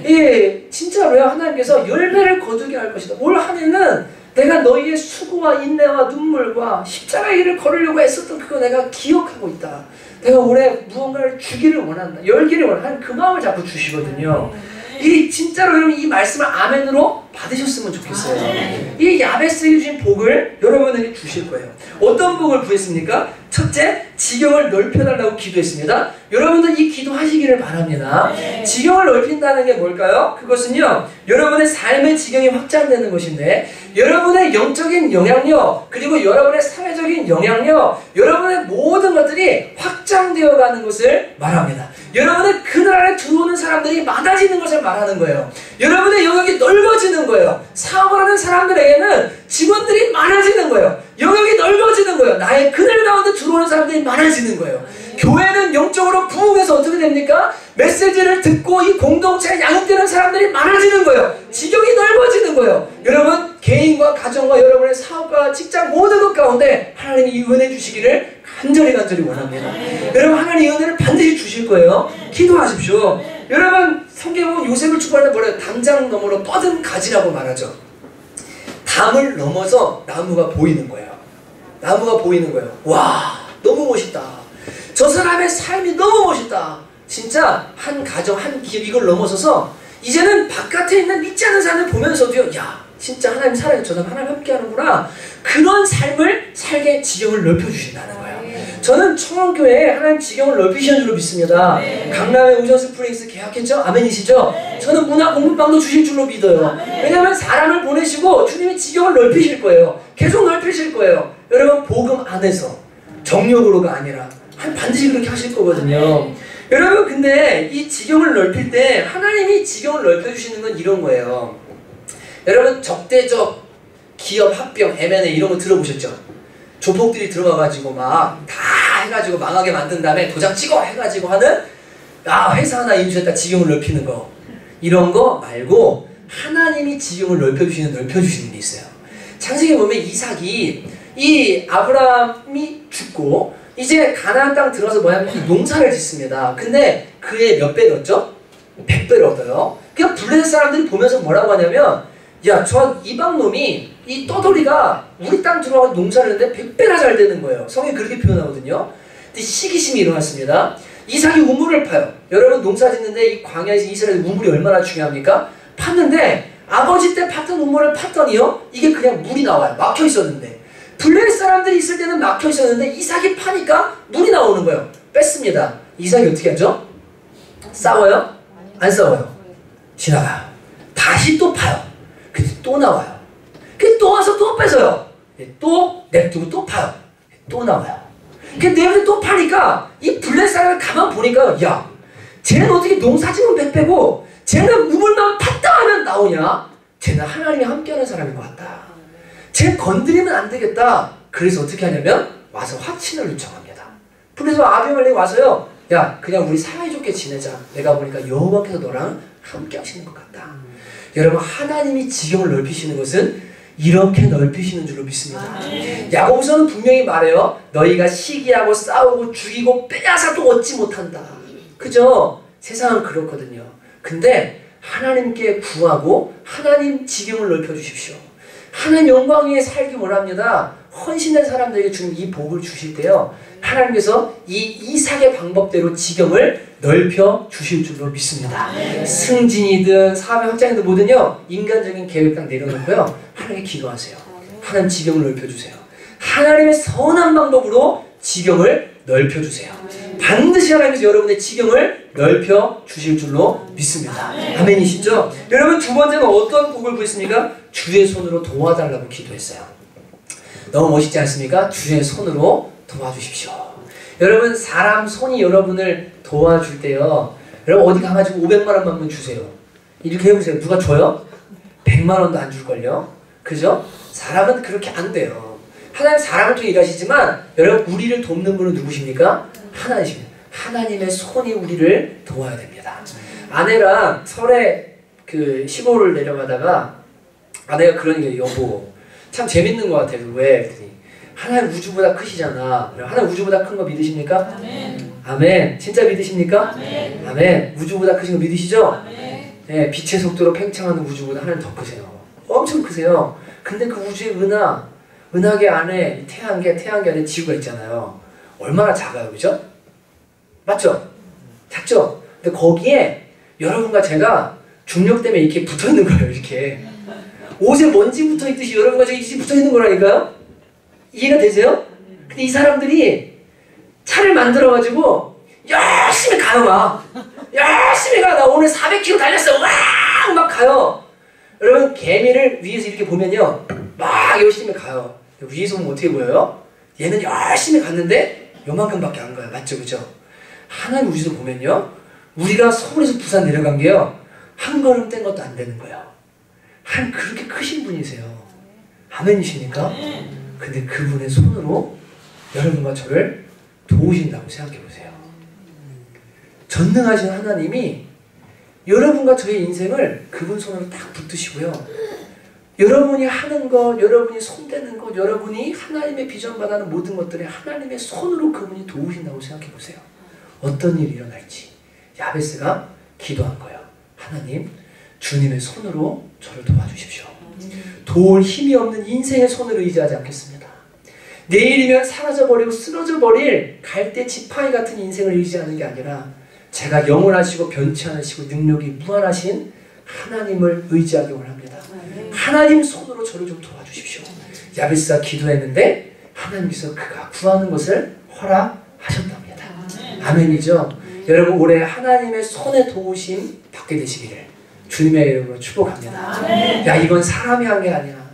예, 진짜로요. 하나님께서 열매를 거두게 할 것이다. 올 한 해는 내가 너희의 수고와 인내와 눈물과 십자가의 길을 걸으려고 애썼던 그거 내가 기억하고 있다. 내가 올해 무언가를 주기를 원한다. 열기를 원한다. 그 마음을 자꾸 주시거든요. 이 진짜로 여러분 이 말씀을 아멘으로 받으셨으면 좋겠어요. 이 야베스에게 주신 복을 여러분에게 주실 거예요. 어떤 복을 구했습니까? 첫째, 지경을 넓혀달라고 기도했습니다. 여러분들 이 기도하시기를 바랍니다. 지경을 넓힌다는 게 뭘까요? 그것은요, 여러분의 삶의 지경이 확장되는 것인데 여러분의 영적인 영향력 그리고 여러분의 사회적인 영향력 여러분의 모든 것들이 확장되어 가는 것을 말합니다. 여러분의 그늘 안에 들어오는 사람들이 많아지는 것을 말하는 거예요. 여러분의 영역이 넓어지는 거예요. 사업을 하는 사람들에게는 직원들이 많아지는 거예요. 영역이 넓어지는 거예요. 나의 그늘 가운데 들어오는 사람들이 많아지는 거예요. 교회는 영적으로 부흥해서 어떻게 됩니까? 메시지를 듣고 이 공동체에 양육되는 사람들이 많아지는 거예요. 지경이 넓어지는 거예요. 여러분 개인과 가정과 여러분의 사업과 직장 모든 것 가운데 하나님이 이 은혜 주시기를 간절히 원합니다. 여러분 하나님 이 은혜를 반드시 주실 거예요. 기도하십시오. 여러분 성경에 보면 요셉을 축복할 때 뭐래요? 담장 너머로 뻗은 가지라고 말하죠. 담을 넘어서 나무가 보이는 거예요. 나무가 보이는 거예요. 와 너무 멋있다. 저 사람의 삶이 너무 멋있다. 진짜 한 가정 한 기업 이걸 넘어서서 이제는 바깥에 있는 믿지 않는 사람을 보면서도요. 야 진짜 하나님 살아요. 저 사람 하나님 함께 하는구나. 그런 삶을 살게 지경을 넓혀주신다는 거예요. 저는 청원교회에 하나님 지경을 넓히시는 줄로 믿습니다. 강남의 우전 스프링스 계약했죠? 아멘이시죠? 저는 문화 공부방도 주실 줄로 믿어요. 왜냐하면 사람을 보내시고 주님이 지경을 넓히실 거예요. 계속 넓히실 거예요. 여러분 복음 안에서 정력으로가 아니라 반드시 그렇게 하실 거거든요. 여러분 근데 이 지경을 넓힐 때 하나님이 지경을 넓혀주시는 건 이런 거예요. 여러분 적대적 기업 합병 M&A 이런 거 들어보셨죠? 조폭들이 들어가가지고 막 다 해가지고 망하게 만든 다음에 도장 찍어 해가지고 하는 회사 하나 인수했다 지경을 넓히는 거 이런 거 말고 하나님이 지경을 넓혀주시는 게 있어요. 창세기에 보면 이삭이 이 아브라함이 죽고 이제 가나안 땅 들어서 뭐냐면 농사를 짓습니다. 근데 그의 몇 배를 얻죠? 100배를 얻어요. 그냥 블레셋 사람들이 보면서 뭐라고 하냐면 야, 저 이방놈이 이 떠돌이가 우리 땅 들어와서 농사를 했는데 100배나 잘 되는 거예요. 성경이 그렇게 표현하거든요. 근데 시기심이 일어났습니다. 이삭이 우물을 파요. 여러분 농사 짓는데 이 광야에서 이스라엘 우물이 얼마나 중요합니까? 팠는데 아버지 때 팠던 우물을 팠더니요 이게 그냥 물이 나와요. 막혀 있었는데 블레셋 사람들이 있을 때는 막혀 있었는데 이삭이 파니까 물이 나오는 거예요. 뺐습니다. 이삭이 어떻게 하죠? 싸워요? 안 싸워요. 지나가요. 다시 또 파요. 근데 또 나와요. 근데 또 와서 또 뺏어요. 또 냅두고 또 파요. 또 나와요. 근데 내일 또 파니까 이 블레셋 사람을 가만 보니까 야, 쟤는 어떻게 농사짓는 100배고 쟤는 우물만 팠다 하면 나오냐? 쟤는 하나님이 함께하는 사람인 것 같다. 쟤 건드리면 안 되겠다. 그래서 어떻게 하냐면 와서 화친을 요청합니다. 그래서 아비멜렉이 와서요. 야, 그냥 우리 사이좋게 지내자. 내가 보니까 여호와께서 너랑 함께 하시는 것 같다. 여러분 하나님이 지경을 넓히시는 것은 이렇게 넓히시는 줄로 믿습니다. 야고보서는 분명히 말해요. 너희가 시기하고 싸우고 죽이고 빼앗아 도 얻지 못한다. 그죠? 세상은 그렇거든요. 근데 하나님께 구하고 하나님 지경을 넓혀주십시오. 하나님 영광 위에 살기 원합니다. 헌신된 사람들에게 주는 이 복을 주실 때요. 하나님께서 이 이삭의 방법대로 지경을 넓혀 주실 줄로 믿습니다. 승진이든 사업의 확장이든 뭐든요. 인간적인 계획 딱 내려놓고요. 하나님께 기도하세요. 하나님 지경을 넓혀주세요. 하나님의 선한 방법으로 지경을 넓혀주세요. 반드시 하나님께서 여러분의 지경을 넓혀 주실 줄로 믿습니다. 아멘이시죠? 여러분 두 번째는 어떤 복을 구했습니까? 주의 손으로 도와달라고 기도했어요. 너무 멋있지 않습니까? 주의 손으로 도와주십시오. 여러분 사람 손이 여러분을 도와줄 때요. 여러분 어디 가가지고 500만 원만 주세요. 이렇게 해보세요. 누가 줘요? 100만 원도 안 줄걸요? 그죠? 사람은 그렇게 안 돼요. 하나님 사람을 통해 일하시지만 여러분 우리를 돕는 분은 누구십니까? 하나님이십니다. 하나님의 손이 우리를 도와야 됩니다. 아내랑 설에 그 시골을 내려가다가 아내가 그런 얘기예요. 여보 참 재밌는 것 같아요. 왜? 그랬더니 하나님 우주보다 크시잖아. 하나님 우주보다 큰 거 믿으십니까? 아멘. 아멘. 진짜 믿으십니까? 아멘. 아멘. 우주보다 크신 거 믿으시죠? 아멘. 네, 빛의 속도로 팽창하는 우주보다 하나님 더 크세요. 엄청 크세요. 근데 그 우주의 은하계 안에 태양계 안에 지구가 있잖아요. 얼마나 작아요, 그죠? 맞죠? 작죠? 근데 거기에 여러분과 제가 중력 때문에 이렇게 붙어 있는 거예요, 이렇게. 옷에 먼지 붙어 있듯이 여러분과 제가 이렇게 붙어 있는 거라니까요? 이해가 되세요? 근데 이 사람들이 차를 만들어가지고 열심히 가요, 막. 열심히 가. 나 오늘 400km 달렸어. 으악! 막 가요. 여러분, 개미를 위에서 이렇게 보면요. 막 열심히 가요. 위에서 보면 어떻게 보여요? 얘는 열심히 갔는데 요만큼밖에 안 가요. 맞죠? 그죠? 하나님 우주에서 보면요. 우리가 서울에서 부산 내려간 게요. 한 걸음 뗀 것도 안 되는 거예요. 하나님 그렇게 크신 분이세요. 아멘이십니까? 근데 그분의 손으로 여러분과 저를 도우신다고 생각해 보세요. 전능하신 하나님이 여러분과 저의 인생을 그분 손으로 딱 붙드시고요. 여러분이 하는 것, 여러분이 손대는 것, 여러분이 하나님의 비전 받아는 모든 것들에 하나님의 손으로 그분이 도우신다고 생각해 보세요. 어떤 일이 일어날지. 야베스가 기도한 거예요. 하나님, 주님의 손으로 저를 도와주십시오. 도울 힘이 없는 인생의 손을 의지하지 않겠습니다. 내일이면 사라져버리고 쓰러져버릴 갈대 지팡이 같은 인생을 의지하는 게 아니라 제가 영원하시고 변치 않으시고 능력이 무한하신 하나님을 의지하기 원합니다. 하나님 손으로 저를 좀 도와주십시오. 야베스가 기도했는데 하나님께서 그가 구하는 것을 허락하셨답니다. 아멘이죠? 여러분 올해 하나님의 손에 도우심 받게 되시기를 주님의 이름으로 축복합니다. 야, 이건 사람이 한 게 아니야.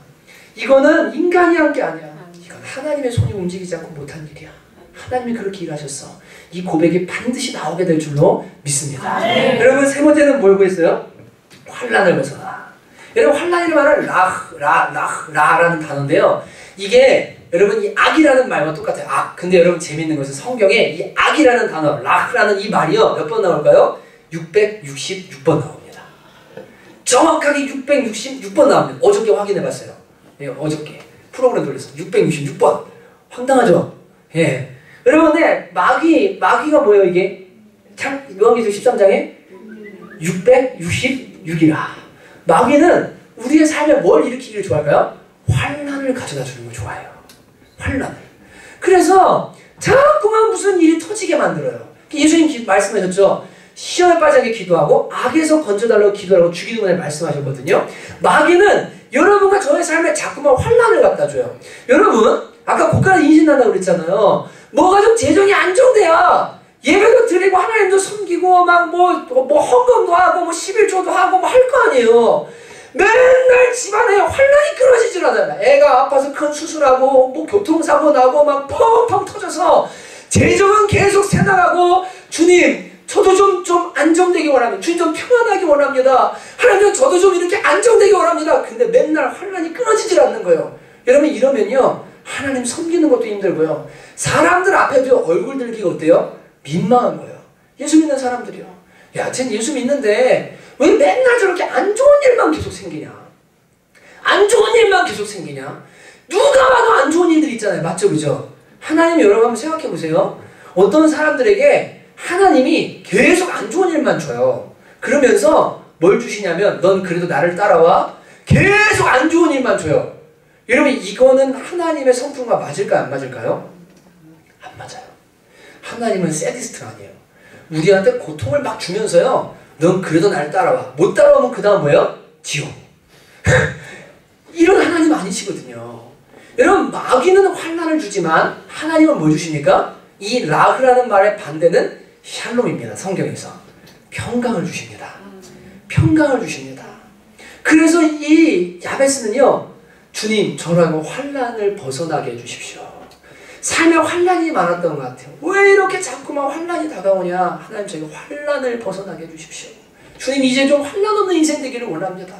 이거는 인간이 한 게 아니야. 이건 하나님의 손이 움직이지 않고 못한 일이야. 하나님이 그렇게 일하셨어. 이 고백이 반드시 나오게 될 줄로 믿습니다. 여러분 세 번째는 뭘 구했어요? 환난을 벗어나. 여러분 환난이라는 말은 라라는 단어인데요. 이게 여러분 이 악이라는 말과 똑같아요. 악. 근데 여러분 재밌는 것은 성경에 이 악이라는 단어, 라흐라는 이 말이요. 몇 번 나올까요? 666번 나옵니다. 정확하게 666번 나옵니다. 어저께 확인해봤어요. 예, 어저께 프로그램 돌려서 666번. 황당하죠? 예. 여러분, 근데 마귀가 뭐예요, 이게? 요한계시록 13장에 666이라. 마귀는 우리의 삶에 뭘 일으키기를 좋아할까요? 환난을 가져다 주는 걸 좋아해요. 환난을. 그래서 자꾸만 무슨 일이 터지게 만들어요. 예수님 말씀하셨죠? 시험에 빠지게 기도하고 악에서 건져달라고 기도하라고 주기도 전에 말씀하셨거든요. 마귀는 여러분과 저의 삶에 자꾸만 환난을 갖다 줘요. 여러분, 아까 고가를 인신난다고 그랬잖아요. 뭐가 좀 재정이 안정돼야 예배도 드리고 하나님도 섬기고 막 뭐 헌금도 하고 뭐 11조도 하고 뭐 할 거 아니에요. 맨날 집안에 환난이 끊어지질 않아요. 애가 아파서 큰 수술하고 뭐 교통사고 나고 막 펑펑 터져서 재정은 계속 새나가고 주님 저도 좀 안정되기 원합니다. 주님 좀 평안하기 원합니다. 하나님 저도 좀 이렇게 안정되기 원합니다. 근데 맨날 환난이 끊어지질 않는 거예요. 여러분 이러면요 하나님 섬기는 것도 힘들고요. 사람들 앞에도 얼굴 들기가 어때요? 민망한 거예요. 예수 믿는 사람들이요. 야, 쟨 예수 믿는데 왜 맨날 저렇게 안 좋은 일만 계속 생기냐? 안 좋은 일만 계속 생기냐? 누가 봐도 안 좋은 일들 있잖아요. 맞죠? 그죠? 하나님 여러분 한번 생각해 보세요. 어떤 사람들에게 하나님이 계속 안 좋은 일만 줘요. 그러면서 뭘 주시냐면 넌 그래도 나를 따라와. 계속 안 좋은 일만 줘요. 여러분 이거는 하나님의 성품과 맞을까요? 안 맞을까요? 안 맞아요. 하나님은 세디스트가 아니에요. 우리한테 고통을 막 주면서요. 넌 그래도 날 따라와. 못 따라오면 그 다음 뭐예요? 지옥. 이런 하나님 아니시거든요. 여러분 마귀는 환난을 주지만 하나님은 뭘 주십니까? 이 라흐라는 말의 반대는 샬롬입니다. 성경에서. 평강을 주십니다. 평강을 주십니다. 그래서 이 야베스는요. 주님 저라고 환난을 벗어나게 해주십시오. 삶에 환난이 많았던 것 같아요. 왜 이렇게 자꾸만 환난이 다가오냐. 하나님 저에게 환난을 벗어나게 해주십시오. 주님 이제 좀 환난 없는 인생 되기를 원합니다.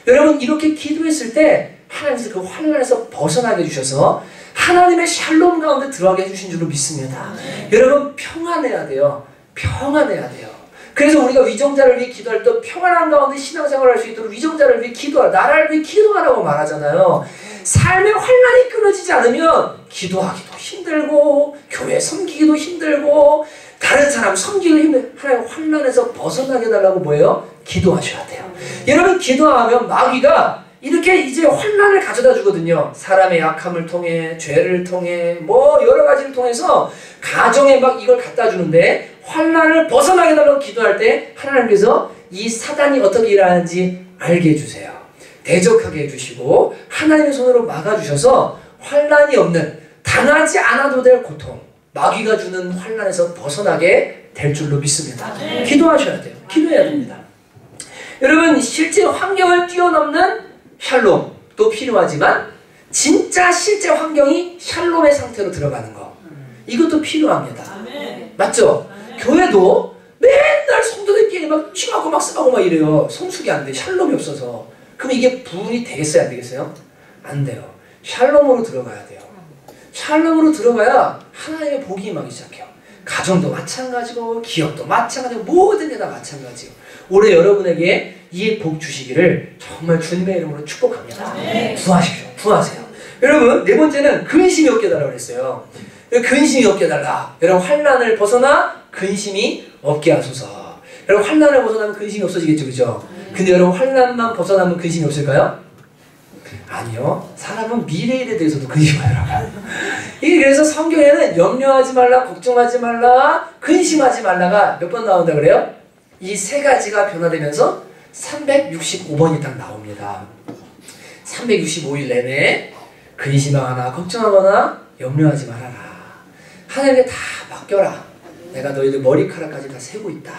여러분 이렇게 기도했을 때 하나님께서 그 환난에서 벗어나게 해주셔서 하나님의 샬롬 가운데 들어가게 해주신 줄로 믿습니다. 여러분 평안해야 돼요. 평안해야 돼요. 그래서 우리가 위정자를 위해 기도할 때 평안한 가운데 신앙생활을 할 수 있도록 위정자를 위해 기도하라. 나라를 위해 기도하라고 말하잖아요. 삶의 환난이 끊어지지 않으면 기도하기도 힘들고 교회 섬기기도 힘들고 다른 사람 섬기기도 힘들고 하나님 환난에서 벗어나게 해달라고 뭐예요? 기도하셔야 돼요. 여러분 기도하면 마귀가 이렇게 이제 환난을 가져다 주거든요. 사람의 약함을 통해 죄를 통해 뭐 여러 가지를 통해서 가정에 막 이걸 갖다 주는데 환난을 벗어나게 해달라고 기도할 때 하나님께서 이 사단이 어떻게 일하는지 알게 해주세요. 대적하게 해주시고 하나님의 손으로 막아주셔서 환난이 없는 당하지 않아도 될 고통 마귀가 주는 환난에서 벗어나게 될 줄로 믿습니다. 기도하셔야 돼요. 기도해야 됩니다. 여러분 실제 환경을 뛰어넘는 샬롬도 필요하지만 진짜 실제 환경이 샬롬의 상태로 들어가는 거 이것도 필요합니다. 맞죠? 교회도 맨날 성도들끼리 막 취하고 막 싸우고 막 이래요. 성숙이 안 돼. 샬롬이 없어서. 그럼 이게 부흥이 되겠어요? 안 되겠어요? 안 돼요. 샬롬으로 들어가야 돼요. 샬롬으로 들어가야 하나님의 복이 임하기 시작해요. 가정도 마찬가지고 기업도 마찬가지고 모든 게 다 마찬가지고 올해 여러분에게 이 복 주시기를 정말 주님의 이름으로 축복합니다. 구하십시오. 구하세요. 여러분 네 번째는 근심이 없게 해달라고 그랬어요. 근심이 없게 해달라. 여러분 환난을 벗어나 근심이 없게 하소서. 여러분 환난을 벗어나면 근심이 없어지겠죠. 그죠? 근데 여러분 환난만 벗어나면 근심이 없을까요? 아니요. 사람은 미래일에 대해서도 근심하더라고요. 이게 그래서 성경에는 염려하지 말라, 걱정하지 말라, 근심하지 말라가 몇 번 나온다 그래요? 이 세 가지가 변화되면서 365번이 딱 나옵니다. 365일 내내 근심하거나 걱정하거나 염려하지 말아라. 하나님께 다 맡겨라. 내가 너희들 머리카락까지 다 세고 있다.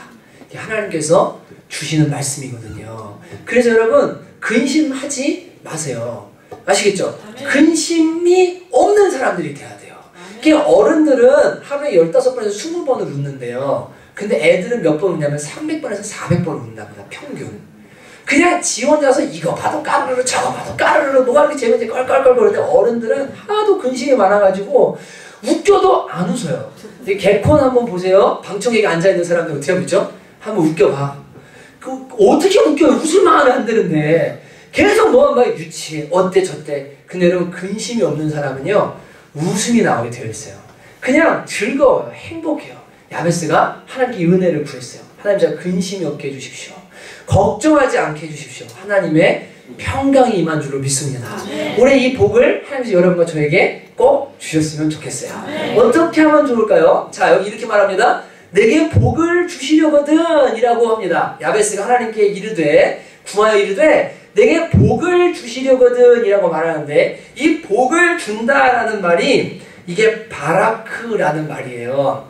이게 하나님께서 주시는 말씀이거든요. 그래서 여러분 근심하지 마세요. 아시겠죠? 근심이 없는 사람들이 돼야 돼요. 그러니까 어른들은 하루에 15번에서 20번을 웃는데요. 근데 애들은 몇 번 웃냐면 300번에서 400번 웃는답니다. 평균. 그냥 지 혼자서 이거 봐도 까르르 저거 봐도 까르르 뭐가 이렇게 재밌는지 껄껄껄 거리는데 어른들은 하도 근심이 많아가지고 웃겨도 안 웃어요. 개콘 한번 보세요. 방청객에 앉아있는 사람들 어떻게 웃죠? 한번 웃겨봐. 어떻게 웃겨요? 웃을만 하면 안 되는데 계속 막 유치해 어때 저때. 근데 여러분 근심이 없는 사람은요 웃음이 나오게 되어 있어요. 그냥 즐거워요. 행복해요. 야베스가 하나님께 은혜를 구했어요. 하나님 제가 근심이 없게 해주십시오. 걱정하지 않게 해주십시오. 하나님의 평강이 임한 줄로 믿습니다. 올해 이 복을 하나님께서 여러분과 저에게 꼭 주셨으면 좋겠어요. 어떻게 하면 좋을까요? 자, 여기 이렇게 말합니다. 내게 복을 주시려거든 이라고 합니다. 야베스가 하나님께 이르되 구하여 이르되 내게 복을 주시려거든 이라고 말하는데 이 복을 준다라는 말이 이게 바라크라는 말이에요.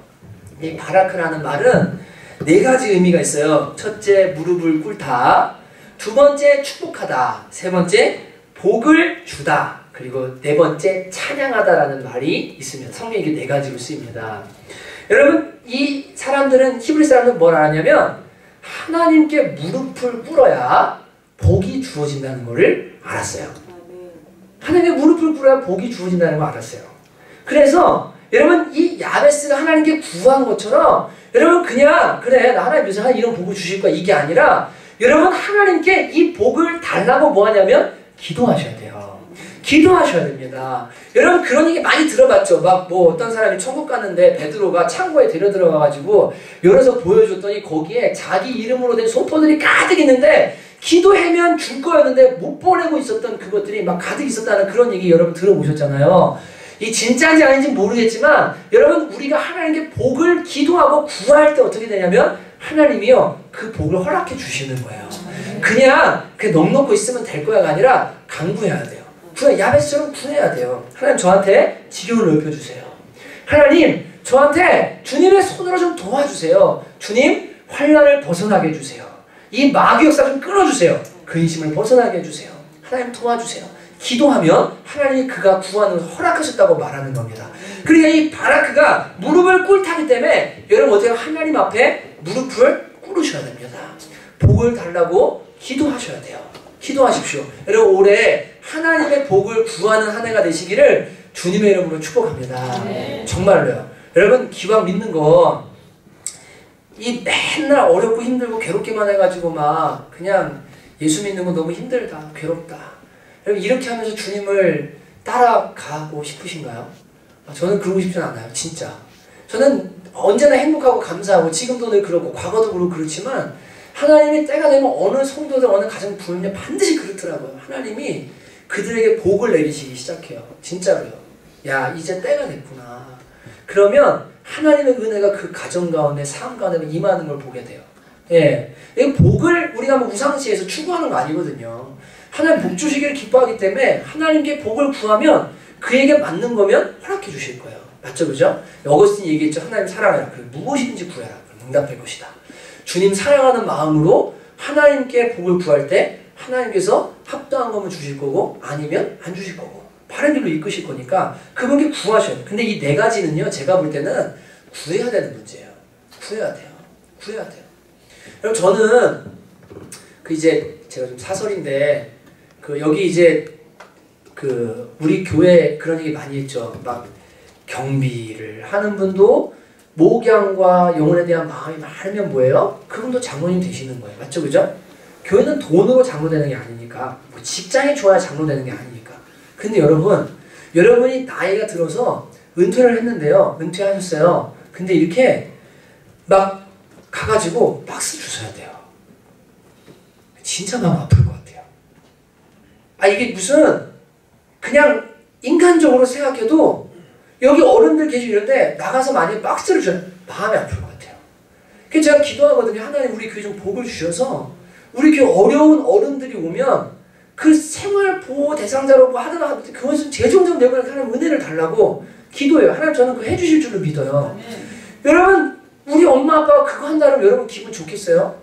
이 바라크라는 말은 네 가지 의미가 있어요. 첫째, 무릎을 꿇다. 두 번째, 축복하다. 세 번째, 복을 주다. 그리고 네 번째, 찬양하다라는 말이 있습니다. 성경에 이게 네 가지로 쓰입니다. 여러분, 이 사람들은, 히브리 사람들은 뭘 알았냐면 하나님께 무릎을 꿇어야 복이 주어진다는 것을 알았어요. 하나님께 무릎을 꿇어야 복이 주어진다는 걸 알았어요. 그래서 여러분 이 야베스가 하나님께 구한 것처럼 여러분 그냥 그래 나 하나님 요새 이런 복을 주실 거야 이게 아니라 여러분 하나님께 이 복을 달라고 뭐 하냐면 기도하셔야 돼요. 기도하셔야 됩니다. 여러분 그런 얘기 많이 들어봤죠. 막 뭐 어떤 사람이 천국 갔는데 베드로가 창고에 데려 들어가가지고 열어서 보여줬더니 거기에 자기 이름으로 된 소포들이 가득 있는데 기도하면 줄 거였는데 못 보내고 있었던 그것들이 막 가득 있었다는 그런 얘기 여러분 들어보셨잖아요. 이 진짜인지 아닌지 모르겠지만 여러분 우리가 하나님께 복을 기도하고 구할 때 어떻게 되냐면 하나님이요 그 복을 허락해 주시는 거예요. 그냥 넉넉고 있으면 될 거야가 아니라 간구해야 돼요. 야베스처럼 구해야 돼요. 하나님 저한테 지경을 넓혀주세요. 하나님 저한테 주님의 손으로 좀 도와주세요. 주님 환난을 벗어나게 해주세요. 이 마귀 역사 좀 끊어주세요. 근심을 벗어나게 해주세요. 하나님 도와주세요. 기도하면 하나님이 그가 구하는 것을 허락하셨다고 말하는 겁니다. 그러니까 이 바라크가 무릎을 꿇다기 때문에 여러분 어떻게 하나님 앞에 무릎을 꿇으셔야 됩니다. 복을 달라고 기도하셔야 돼요. 기도하십시오. 여러분 올해 하나님의 복을 구하는 한 해가 되시기를 주님의 이름으로 축복합니다. 정말로요. 여러분 기왕 믿는 거 이 맨날 어렵고 힘들고 괴롭기만 해가지고 막 그냥 예수 믿는 거 너무 힘들다 괴롭다. 여러분 이렇게 하면서 주님을 따라가고 싶으신가요? 저는 그러고 싶진 않아요. 진짜. 저는 언제나 행복하고 감사하고 지금도 늘 그렇고 과거도 그렇고 그렇지만 하나님이 때가 되면 어느 성도들 어느 가정 부르면 반드시 그렇더라고요. 하나님이 그들에게 복을 내리시기 시작해요. 진짜로요. 야 이제 때가 됐구나. 그러면 하나님의 은혜가 그 가정 가운데 삶 가운데 임하는 걸 보게 돼요. 예, 이 복을 우리가 뭐 우상시에서 추구하는 거 아니거든요. 하나님 복 주시기를 기뻐하기 때문에 하나님께 복을 구하면 그에게 맞는 거면 허락해 주실 거예요. 맞죠? 그죠? 어거스틴이 얘기했죠. 하나님 사랑하라. 그럼 무엇이든지 구해라. 그럼 응답될 것이다. 주님 사랑하는 마음으로 하나님께 복을 구할 때 하나님께서 합당한 거면 주실 거고 아니면 안 주실 거고 바른 길로 이끄실 거니까 그분께 구하셔야 돼요. 근데 이 네 가지는요. 제가 볼 때는 구해야 되는 문제예요. 구해야 돼요. 구해야 돼요. 그럼 저는 이제 제가 좀 사설인데 여기 이제 우리 교회 그런 얘기 많이 했죠. 막 경비를 하는 분도 목양과 영혼에 대한 마음이 많으면 뭐예요? 그분도 장로님 되시는 거예요. 맞죠? 그죠? 교회는 돈으로 장로되는 게 아니니까 뭐 직장이 좋아야 장로되는 게 아니니까. 근데 여러분이 나이가 들어서 은퇴를 했는데요. 은퇴하셨어요. 근데 이렇게 막 가가지고 박스 주셔야 돼요. 진짜 마음 아플 것 같아요. 이게 무슨 그냥 인간적으로 생각해도 여기 어른들 계시는데 나가서 만약에 박스를 줘요. 마음이 아플 것 같아요. 그래서 제가 기도하거든요. 하나님 우리 교회 좀 복을 주셔서 우리 교회 어려운 어른들이 오면 그 생활보호 대상자로 뭐 하다가 그것은 재정적 내부에 하나님 은혜를 달라고 기도해요. 하나님 저는 그거 해주실 줄로 믿어요. 여러분 우리 엄마 아빠가 그거 한다면 여러분 기분 좋겠어요?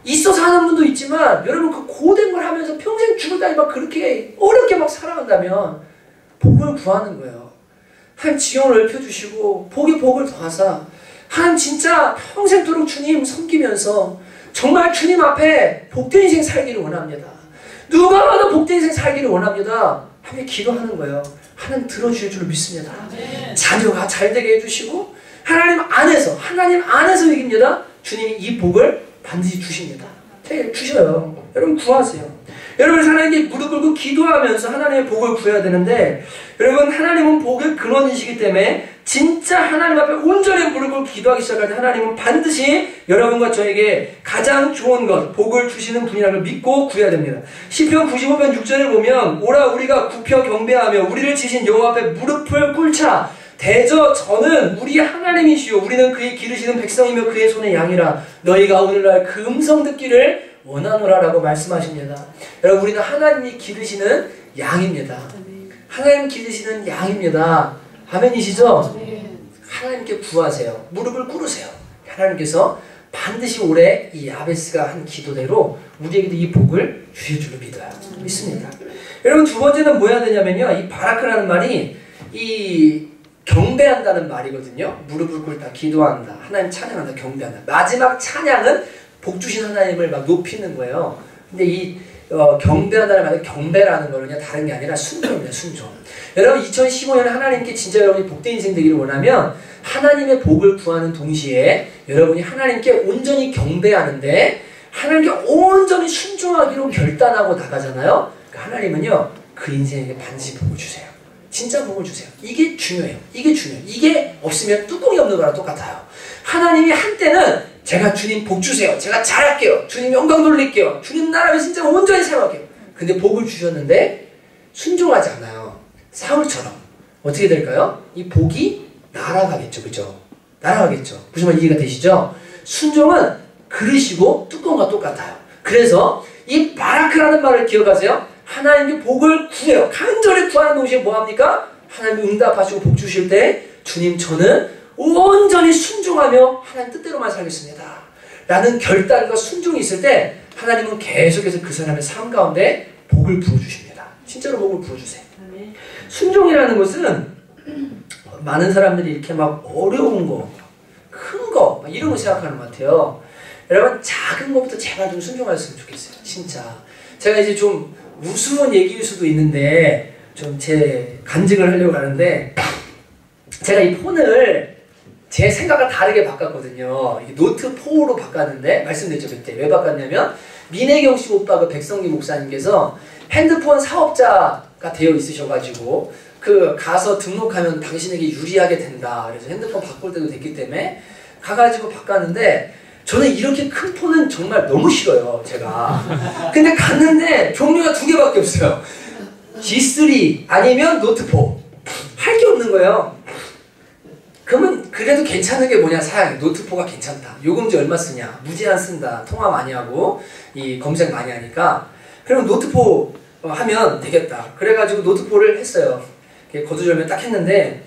있어서 하는 분도 있지만 여러분 그 고된 걸 하면서 평생 죽을 때까지 막 그렇게 어렵게 막 살아간다면 복을 구하는 거예요. 하나님 지경을 넓혀주시고 복이 복을 더하사 하나님 진짜 평생도록 주님 섬기면서 정말 주님 앞에 복된 인생 살기를 원합니다. 누가 봐도 복된 인생 살기를 원합니다. 함께 기도하는 거예요. 하나님 들어주실 줄 믿습니다. 자녀가 잘 되게 해주시고 하나님 안에서 이깁니다. 주님이 이 복을 반드시 주십니다. 주셔요. 여러분 구하세요. 여러분 하나님께 무릎 꿇고 기도하면서 하나님의 복을 구해야 되는데 여러분 하나님은 복의 근원이시기 때문에 진짜 하나님 앞에 온전히 무릎 꿇고 기도하기 시작할 때 하나님은 반드시 여러분과 저에게 가장 좋은 것 복을 주시는 분이라는 걸 믿고 구해야 됩니다. 시편 95편 6절을 보면 오라 우리가 굽혀 경배하며 우리를 지신 여호와 앞에 무릎을 꿇자 대저 저는 우리 하나님이시요 우리는 그의 기르시는 백성이며 그의 손의 양이라 너희가 오늘날 그 음성 듣기를 원하노라라고 말씀하십니다. 여러분 우리는 하나님이 기르시는 양입니다. 하나님 기르시는 양입니다. 아멘이시죠? 하나님께 구하세요. 무릎을 꿇으세요. 하나님께서 반드시 올해 이 야베스가 한 기도대로 우리에게도 이 복을 주실 줄로 믿어요. 믿습니다. 여러분 두 번째는 뭐 해야 되냐면요. 이 바라크라는 말이 이 경배한다는 말이거든요. 무릎을 꿇다, 기도한다, 하나님 찬양한다, 경배한다. 마지막 찬양은 복 주신 하나님을 막 높이는 거예요. 근데 이 경배한다는 말은 경배라는 거는 그냥 다른 게 아니라 순종입니다. 순종. 여러분 2015년에 하나님께 진짜 여러분이 복된 인생 되기를 원하면 하나님의 복을 구하는 동시에 여러분이 하나님께 온전히 경배하는데 하나님께 온전히 순종하기로 결단하고 나가잖아요. 그러니까 하나님은요 그 인생에게 반드시 복을 주세요. 진짜 복을 주세요. 이게 중요해요. 이게 중요해요. 이게 없으면 뚜껑이 없는 거랑 똑같아요. 하나님이 한때는 제가 주님 복 주세요. 제가 잘할게요. 주님 영광 돌릴게요. 주님 나라를 진짜 온전히 사용할게요. 근데 복을 주셨는데 순종하지 않아요. 사울처럼. 어떻게 될까요? 이 복이 날아가겠죠. 그죠? 날아가겠죠. 무슨 말 이해가 되시죠? 순종은 그릇이고 뚜껑과 똑같아요. 그래서 이 바라크라는 말을 기억하세요. 하나님께 복을 구해요. 간절히 구하는 동시에 뭐합니까? 하나님이 응답하시고 복 주실 때 주님 저는 온전히 순종하며 하나님 뜻대로만 살겠습니다. 라는 결단과 순종이 있을 때 하나님은 계속해서 그 사람의 삶 가운데 복을 부어주십니다. 진짜로 복을 부어주세요. 순종이라는 것은 많은 사람들이 이렇게 막 어려운 거, 큰 거 이런 거 생각하는 것 같아요. 여러분 작은 것부터 제발 좀 순종하셨으면 좋겠어요. 진짜. 제가 이제 좀 우스운 얘기일 수도 있는데 좀 제 간증을 하려고 하는데 제가 이 폰을 제 생각과 다르게 바꿨거든요. 노트 4로 바꿨는데 말씀드렸죠 그때. 왜 바꿨냐면 민혜경 씨 오빠 그 백성기 목사님께서 핸드폰 사업자가 되어 있으셔가지고 그 가서 등록하면 당신에게 유리하게 된다. 그래서 핸드폰 바꿀 때도 됐기 때문에 가가지고 바꿨는데 저는 이렇게 큰 폰은 정말 너무 싫어요 제가. 근데 갔는데 종류가 2개밖에 없어요. G3 아니면 노트 4. 할 게 없는 거예요. 그러면 그래도 괜찮은 게 뭐냐 사양이 노트 4가 괜찮다. 요금제 얼마 쓰냐 무제한 쓴다. 통화 많이 하고 이 검색 많이 하니까 그럼 노트 4 하면 되겠다. 그래가지고 노트 4를 했어요. 거두절미 딱 했는데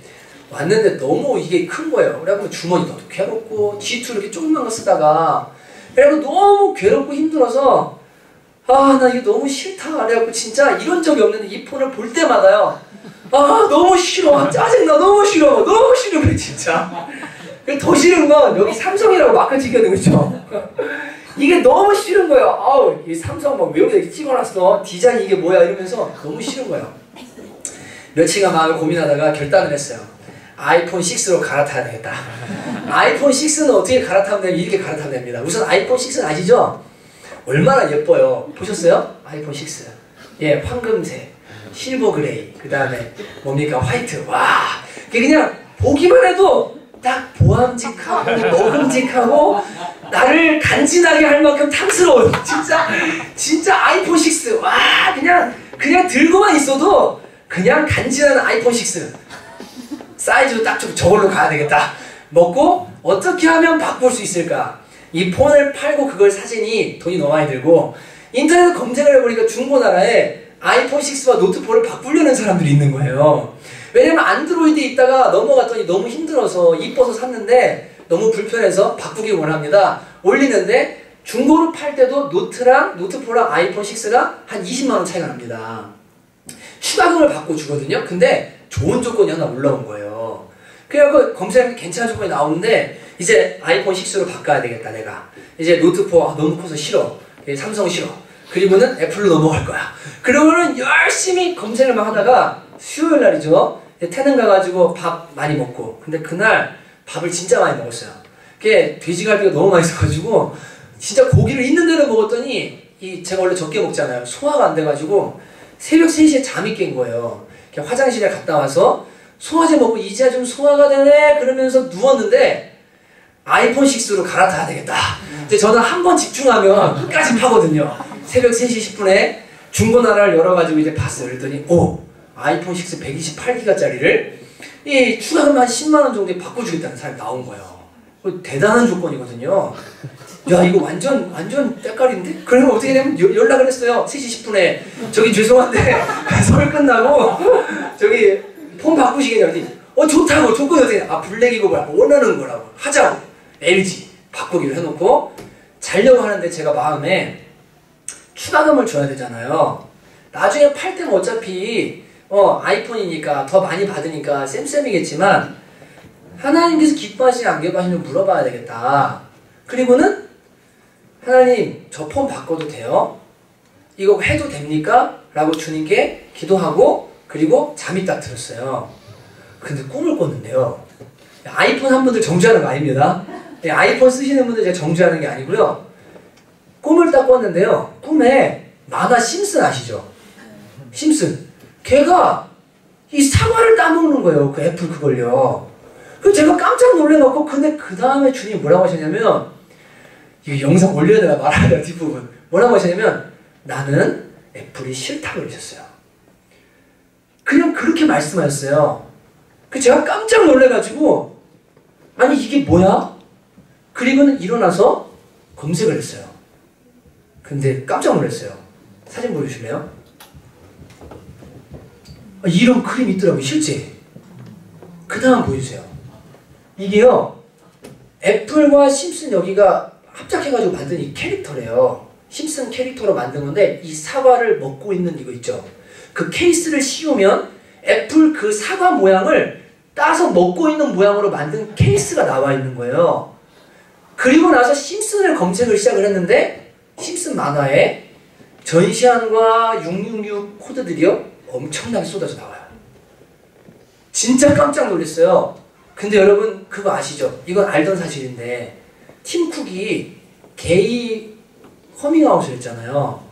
왔는데 너무 이게 큰 거예요. 그래갖고 주머니도 괴롭고 G2 이렇게 조그만 거 쓰다가 그래갖고 너무 괴롭고 힘들어서 아 나 이게 너무 싫다. 그래갖고 진짜 이런 적이 없는데 이 폰을 볼 때마다요 아 너무 싫어 짜증나 너무 싫어 너무 싫어 그래 진짜. 더 싫은 건 여기 삼성이라고 마크 찍혀있는 거죠. 이게 너무 싫은 거예요. 아우 이 삼성 막 왜 여기다 이렇게 찍어놨어 디자인 이게 뭐야 이러면서 너무 싫은 거예요. 며칠간 마음을 고민하다가 결단을 했어요. 아이폰 6로 갈아타야 되겠다. 아이폰 6는 어떻게 갈아타면 되냐면 이렇게 갈아타면 됩니다. 우선 아이폰 6는 아시죠? 얼마나 예뻐요. 보셨어요? 아이폰 6. 예, 황금색, 실버 그레이, 그 다음에 뭡니까? 화이트. 와, 그냥 보기만 해도 딱 보암직하고 먹음직하고 나를 간지나게 할 만큼 탐스러워요. 진짜 아이폰 6. 와, 그냥 들고만 있어도 그냥 간지나는 아이폰 6. 사이즈도 딱 좀 저걸로 가야 되겠다. 먹고 어떻게 하면 바꿀 수 있을까? 이 폰을 팔고 그걸 사진이 돈이 너무 많이 들고 인터넷 검색을 해보니까 중고나라에 아이폰 6와 노트 4를 바꾸려는 사람들이 있는 거예요. 왜냐면 안드로이드에 있다가 넘어갔더니 너무 힘들어서 이뻐서 샀는데 너무 불편해서 바꾸기 원합니다. 올리는데 중고로 팔 때도 노트랑 노트 4랑 아이폰 6가 한 20만원 차이가 납니다. 추가금을 받고 주거든요. 근데 좋은 조건이 하나 올라온 거예요. 그래갖고 검색하면 괜찮은 조건이 나오는데 이제 아이폰 6로 바꿔야 되겠다 내가. 이제 노트 4 너무 커서 싫어. 삼성 싫어. 그리고는 애플로 넘어갈 거야. 그러면은 열심히 검색을 막 하다가 수요일 날이죠. 태릉 가가지고 밥 많이 먹고. 근데 그날 밥을 진짜 많이 먹었어요. 그게 돼지갈비가 너무 맛있어가지고 진짜 고기를 있는 대로 먹었더니 제가 원래 적게 먹잖아요. 소화가 안 돼가지고 새벽 3시에 잠이 깬 거예요. 화장실에 갔다 와서 소화제 먹고 이제야 좀 소화가 되네 그러면서 누웠는데 아이폰 6로 갈아타야 되겠다. 이제 저는 한 번 집중하면 끝까지 파거든요. 새벽 3시 10분에 중고나라를 열어가지고 이제 봤어요. 그랬더니 아이폰 6 128기가짜리를 이 추가금 한 10만원 정도에 바꿔주겠다는 사람이 나온 거예요. 대단한 조건이거든요. 야 이거 완전 때깔인데? 그러면 어떻게 되면 연락을 했어요. 3시 10분에 저기 죄송한데 서울 끝나고 저기 폰 바꾸시겠냐고. 좋다고 조건이 어떻게 돼? 블랙이고 뭐야 원하는 거라고 하자고 LG 바꾸기로 해놓고 자려고 하는데 제가 마음에 추가금을 줘야 되잖아요. 나중에 팔 때는 어차피 아이폰이니까 더 많이 받으니까 쌤쌤이겠지만 하나님께서 기뻐하시냐 안 기뻐하시냐 물어봐야 되겠다. 그리고는 하나님 저 폰 바꿔도 돼요? 이거 해도 됩니까? 라고 주님께 기도하고 그리고 잠이 딱 들었어요. 근데 꿈을 꿨는데요. 아이폰 한 분들 정주하는 거 아닙니다. 아이폰 쓰시는 분들 제가 정주하는 게 아니고요. 꿈을 딱 꿨는데요. 꿈에 만화 심슨 아시죠? 심슨. 걔가 이 사과를 따먹는 거예요. 그 애플 그걸요. 그래서 제가 깜짝 놀래갖고 근데 그 다음에 주님이 뭐라고 하셨냐면 이거 영상 올려야 되나 말아야 되나 뒷부분. 뭐라고 하셨냐면 나는 애플이 싫다고 그러셨어요. 그냥 그렇게 말씀하셨어요. 그 제가 깜짝 놀래가지고 아니 이게 뭐야? 그리고는 일어나서 검색을 했어요. 근데 깜짝 놀랐어요. 사진 보여주실래요? 이런 그림이 있더라고요. 실제. 그 다음 보여주세요. 이게요. 애플과 심슨 여기가 합작해가지고 만든 이 캐릭터래요. 심슨 캐릭터로 만든 건데 이 사과를 먹고 있는 이거 있죠. 그 케이스를 씌우면 애플 그 사과 모양을 따서 먹고 있는 모양으로 만든 케이스가 나와 있는 거예요. 그리고 나서 심슨을 검색을 시작을 했는데 심슨 만화에 전시안과 666 코드들이요 엄청나게 쏟아져 나와요. 진짜 깜짝 놀랐어요. 근데 여러분 그거 아시죠? 이건 알던 사실인데 팀 쿡이 게이 커밍아웃을 했잖아요.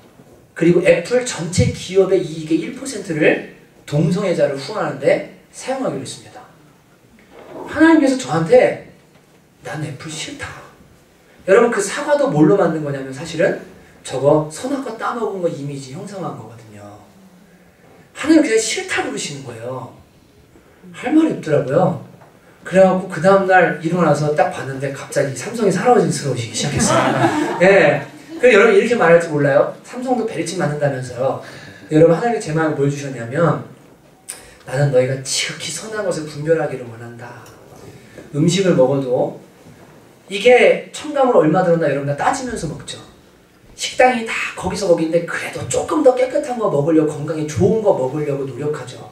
그리고 애플 전체 기업의 이익의 1%를 동성애자를 후원하는데 사용하기로 했습니다. 하나님께서 저한테 난 애플 싫다. 여러분 그 사과도 뭘로 만든 거냐면 사실은 저거 선악과 따먹은 거 이미지 형상화한 거거든요. 하나님 그냥 싫다 그러시는 거예요. 할 말이 없더라고요. 그래갖고 그 다음날 일어나서 딱 봤는데 갑자기 삼성이 사라지스러우시기 시작했어요. 네. 그래서 여러분 이렇게 말할지 몰라요. 삼성도 베리친 맞는다면서요. 여러분 하나님께서 제 마음을 보여주셨냐면 나는 너희가 지극히 선한 것을 분별하기를 원한다. 음식을 먹어도 이게 첨가물 얼마 들었나 여러분 다 따지면서 먹죠. 식당이 다 거기서 거기인데 그래도 조금 더 깨끗한 거 먹으려고 건강에 좋은 거 먹으려고 노력하죠.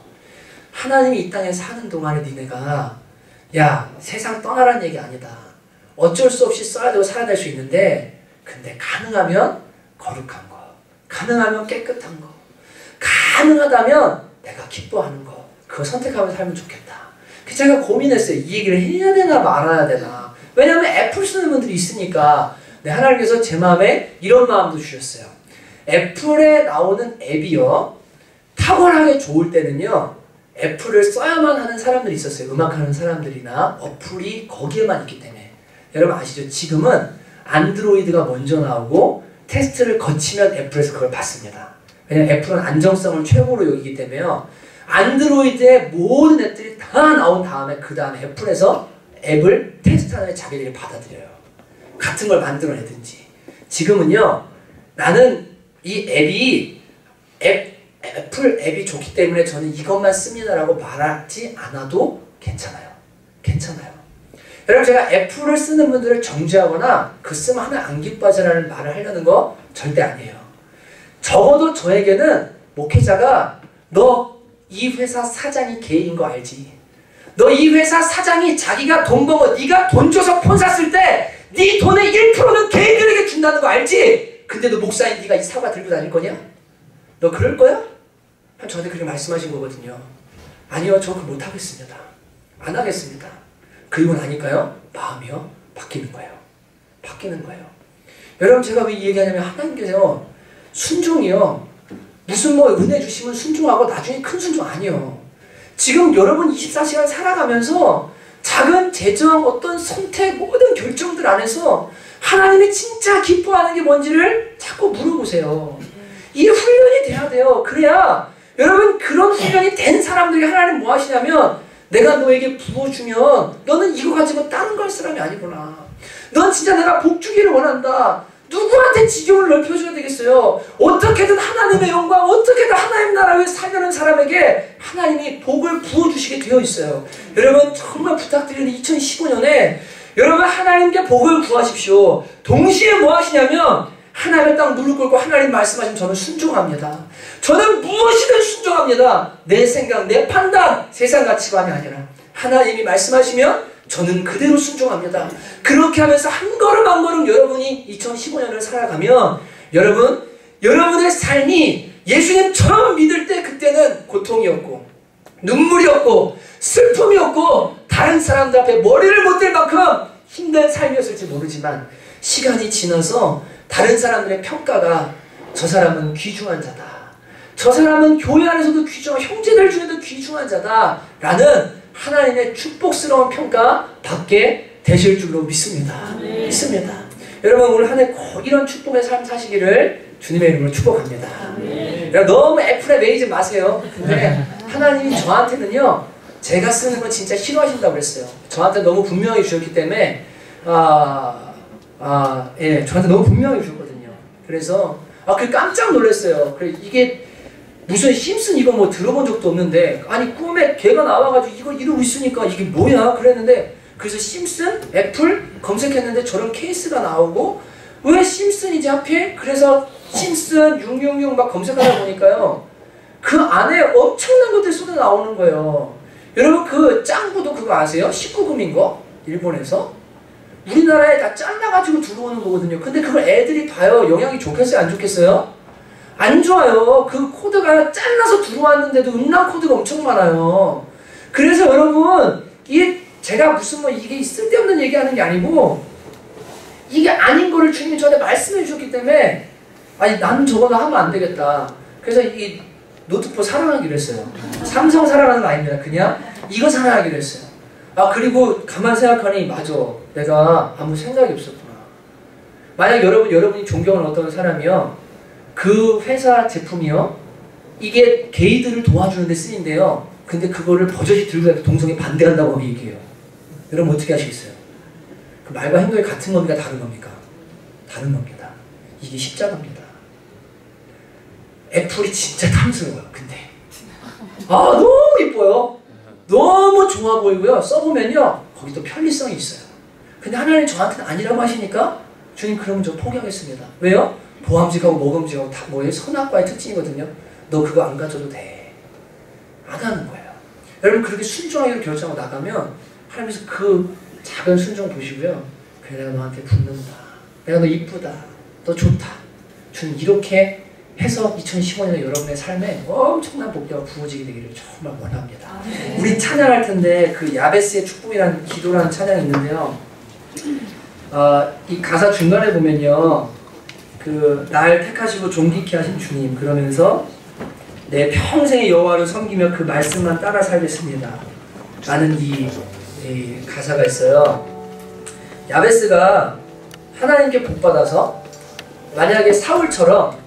하나님이 이 땅에 사는 동안에 니네가 야 세상 떠나라는 얘기 아니다. 어쩔 수 없이 써야 되고 살아야 될 수 있는데 근데 가능하면 거룩한 거 가능하면 깨끗한 거 가능하다면 내가 기뻐하는 거 그거 선택하면 살면 좋겠다. 제가 고민했어요. 이 얘기를 해야 되나 말아야 되나. 왜냐하면 애플 쓰는 분들이 있으니까 하나님께서 제 마음에 이런 마음도 주셨어요. 애플에 나오는 앱이요 탁월하게 좋을 때는요 애플을 써야만 하는 사람들이 있었어요. 음악하는 사람들이나 어플이 거기에만 있기 때문에. 여러분 아시죠? 지금은 안드로이드가 먼저 나오고 테스트를 거치면 애플에서 그걸 받습니다. 왜냐면 애플은 안정성을 최고로 여기기 때문에요. 안드로이드의 모든 앱들이 다 나온 다음에 그 다음에 애플에서 앱을 테스트하는 데 자기들이 받아들여요. 같은 걸 만들어내든지. 지금은요. 나는 이 앱이 애플 앱이 좋기 때문에 저는 이것만 씁니다라고 말하지 않아도 괜찮아요. 괜찮아요. 여러분 제가 애플을 쓰는 분들을 정죄하거나 그 쓰면 하면 안 기뻐하자라는 말을 하려는 거 절대 아니에요. 적어도 저에게는 목회자가 너 이 회사 사장이 개인 거 알지? 너 이 회사 사장이 자기가 돈 번 거 네가 돈 줘서 폰 샀을 때 네 돈의 1%는 개인들에게 준다는 거 알지? 근데 너 목사인 네가 이 사과 들고 다닐 거냐? 너 그럴 거야? 저한테 그렇게 말씀하신 거거든요. 아니요, 저 그거 못하겠습니다. 안 하겠습니다. 그리고 나니까요, 마음이요, 바뀌는 거예요. 바뀌는 거예요. 여러분, 제가 왜 이 얘기하냐면, 하나님께서 순종이요, 무슨 뭐 은혜 주시면 순종하고 나중에 큰 순종 아니요. 지금 여러분 24시간 살아가면서 작은 재정, 어떤 선택, 모든 결정들 안에서 하나님이 진짜 기뻐하는 게 뭔지를 자꾸 물어보세요. 이 훈련이 돼야 돼요. 그래야 여러분 그런 훈련이 된 사람들이 하나님 뭐 하시냐면 내가 너에게 부어주면 너는 이거 가지고 다른 걸 사람이 아니구나. 넌 진짜 내가 복 주기를 원한다. 누구한테 지경을 넓혀줘야 되겠어요. 어떻게든 하나님의 영광, 어떻게든 하나님 나라 위해 살려는 사람에게 하나님이 복을 부어주시게 되어 있어요. 여러분 정말 부탁드리는 2015년에 여러분 하나님께 복을 구하십시오. 동시에 뭐 하시냐면 하나님의 땅 무릎 꿇고 하나님 말씀하시면 저는 순종합니다. 저는 무엇이든 순종합니다. 내 생각, 내 판단, 세상 가치관이 아니라 하나님이 말씀하시면 저는 그대로 순종합니다. 그렇게 하면서 한 걸음 한 걸음 여러분이 2015년을 살아가면 여러분, 여러분의 삶이 예수님처럼 믿을 때 그때는 고통이었고 눈물이었고 슬픔이었고 다른 사람들 앞에 머리를 못 댈 만큼 힘든 삶이었을지 모르지만 시간이 지나서 다른 사람들의 평가가 저 사람은 귀중한 자다. 저 사람은 교회 안에서도 귀중한, 형제들 중에도 귀중한 자다. 라는 하나님의 축복스러운 평가 받게 되실 줄로 믿습니다. 믿습니다. 여러분 오늘 한 해 꼭 이런 축복의 삶 사시기를 주님의 이름으로 축복합니다. 여러분 너무 애플에 매이지 마세요. 근데 하나님이 저한테는요 제가 쓰는 건 진짜 싫어하신다고 그랬어요. 저한테 너무 분명히 주셨기 때문에 예, 저한테 너무 분명히 주셨거든요. 그래서 그 깜짝 놀랐어요. 그래 이게 무슨 심슨 이거 뭐 들어본 적도 없는데 아니 꿈에 걔가 나와가지고 이걸 이러고 있으니까 이게 뭐야 그랬는데 그래서 심슨 애플 검색했는데 저런 케이스가 나오고 왜 심슨이지 하필? 그래서 심슨 666 막 검색하다 보니까요 그 안에 엄청난 것들이 쏟아 나오는 거예요. 여러분 그 짱구도 그거 아세요? 19금인 거? 일본에서 우리나라에 다 잘라가지고 들어오는 거거든요. 근데 그걸 애들이 봐요. 영향이 좋겠어요? 안 좋겠어요? 안 좋아요. 그 코드가 잘라서 들어왔는데도 음란 코드가 엄청 많아요. 그래서 여러분 이게 제가 무슨 뭐 이게 쓸데없는 얘기하는 게 아니고 이게 아닌 거를 주님이 저한테 말씀해 주셨기 때문에 아니 나는 저거는 하면 안 되겠다. 그래서 이 노트북 사랑하기로 했어요. 삼성 사랑하는 거 아닙니다. 그냥 이거 사랑하기로 했어요. 그리고 가만 생각하니 맞아. 내가 아무 생각이 없었구나. 만약 여러분이 존경하는 어떤 사람이요. 그 회사 제품이요. 이게 게이들을 도와주는 데 쓰인데요. 근데 그거를 버젓이 들고 가서 동성애 반대한다고 얘기해요. 여러분 어떻게 하시겠어요? 그 말과 행동이 같은 겁니까? 다른 겁니까? 다른 겁니다. 이게 십자가입니다. 애플이 진짜 탐스러워요. 근데 너무 이뻐요. 너무 좋아 보이고요. 써보면요. 거기도 편리성이 있어요. 근데 하나님 저한테는 아니라고 하시니까 주님 그러면 저 포기하겠습니다. 왜요? 보암직하고 모금직하고 다 뭐예요? 선악과의 특징이거든요. 너 그거 안 가져도 돼. 안 하는 거예요. 여러분 그렇게 순종하기로 결정하고 나가면 하나님께서 그 작은 순종 보시고요. 그래 내가 너한테 붙는다. 내가 너 이쁘다. 너 좋다. 주님 이렇게 해서 2015년에 여러분의 삶에 엄청난 복되가 부어지게 되기를 정말 원합니다. 우리 찬양할 텐데 그 야베스의 축복이라는 기도라는 찬양이 있는데요. 이 가사 중간에 보면요. 그 날 택하시고 존귀케 하신 주님 그러면서 내 평생의 여호와를 섬기며 그 말씀만 따라 살겠습니다. 라는 이 가사가 있어요. 야베스가 하나님께 복받아서 만약에 사울처럼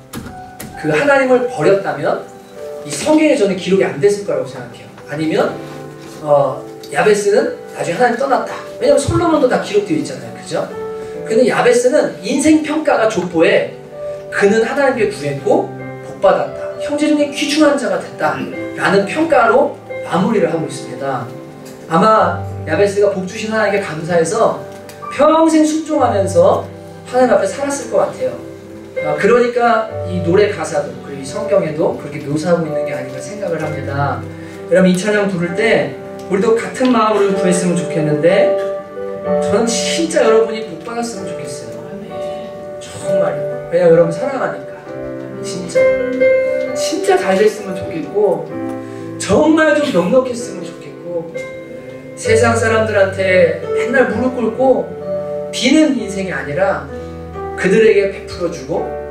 그 하나님을 버렸다면 이 성경에 저는 기록이 안 됐을 거라고 생각해요. 아니면 야베스는 나중에 하나님 떠났다. 왜냐면 솔로몬도 다 기록되어 있잖아요. 그죠? 근데 야베스는 인생 평가가 족보에 그는 하나님께 구했고 복받았다. 형제 중에 귀중한 자가 됐다. 라는 평가로 마무리를 하고 있습니다. 아마 야베스가 복 주신 하나님께 감사해서 평생 순종하면서 하나님 앞에 살았을 것 같아요. 그러니까 이 노래 가사도 그리고 이 성경에도 그렇게 묘사하고 있는 게 아닌가 생각을 합니다. 여러분 이 찬양 부를 때 우리도 같은 마음으로 구했으면 좋겠는데 저는 진짜 여러분이 복 받았으면 좋겠어요. 정말요. 왜냐 여러분 사랑하니까. 진짜 잘 됐으면 좋겠고 정말 좀 넉넉했으면 좋겠고 세상 사람들한테 맨날 무릎 꿇고 비는 인생이 아니라 그들에게 베풀어주고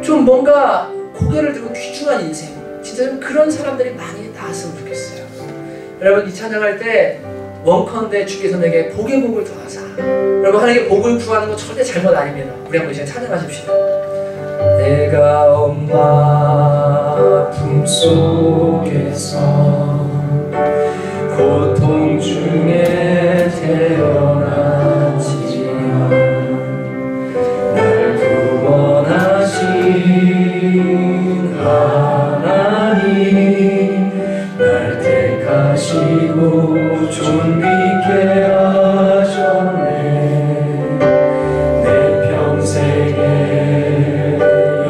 좀 뭔가 고개를 들고 귀중한 인생, 진짜 좀 그런 사람들이 많이 나왔으면 좋겠어요. 여러분 이 찬양할 때 원컨대 주께서 내게 복의 복을 더하사. 여러분 하나님께 복을 구하는 거 절대 잘못 아닙니다. 우리 한번 이제 찬양하십시다. 내가 엄마 품속에서 고통 중에 태어났지만 날 구원하신 하나님 날 택하시고 존귀케 하셨네. 내 평생에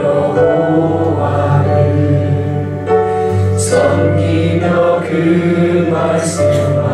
여호와를 섬기며 그 말씀만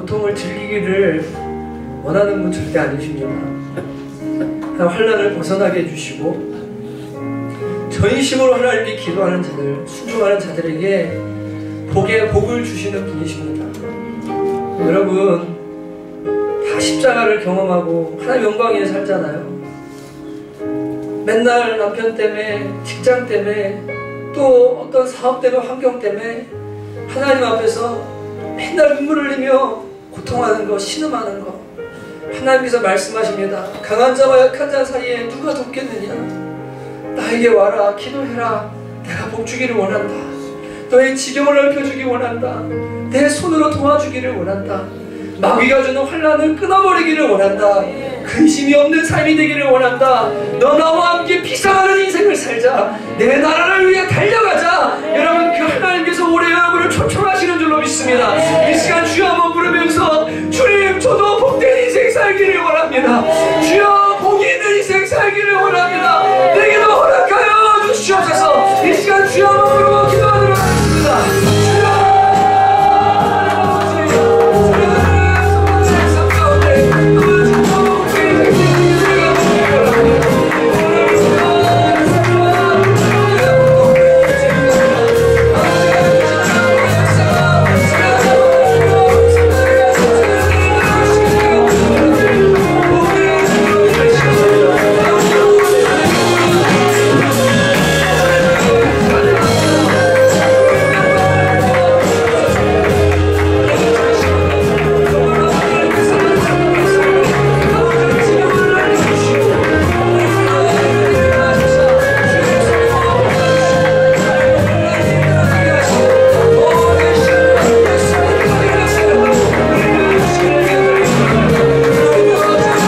고통을 즐기기를 원하는 분 절대 아니십니다. 환난을 벗어나게 해주시고 전심으로 하나님께 기도하는 자들, 순종하는 자들에게 복을 주시는 분이십니다. 여러분 다 십자가를 경험하고 하나님 영광 위에 살잖아요. 맨날 남편 때문에, 직장 때문에, 또 어떤 사업 때문에, 환경 때문에 하나님 앞에서 맨날 눈물을 흘리며 고통하는 거, 신음하는 거. 하나님께서 말씀하십니다. 강한 자와 약한 자 사이에 누가 돕겠느냐? 나에게 와라, 기도해라. 내가 복 주기를 원한다. 너의 지경을 넓혀주기 원한다. 내 손으로 도와주기를 원한다. 마귀가 주는 환난을 끊어버리기를 원한다. 근심이 없는 삶이 되기를 원한다. 너 나와 함께 비상하는 인생을 살자. 내 나라를 위해 달려가자. 여러분 그 하나님께서 올해 여러분을 초청하시는 줄로 믿습니다. 이 시간 주여 한번 부르면서 주님 저도 복된 인생 살기를 원합니다. 주여 복이 있는 인생 살기를 원합니다. 내게도 허락하여 주시옵소서. 이 시간 주여 한번 부르고 기도하도록 하겠습니다. 주여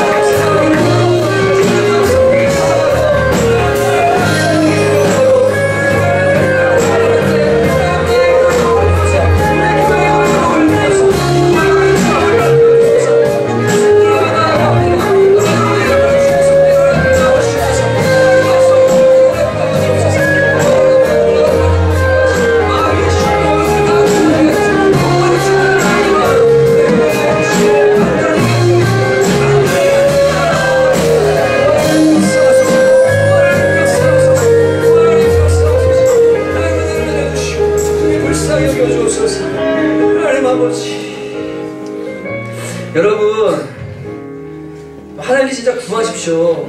여러분 하나님께 진짜 구하십시오.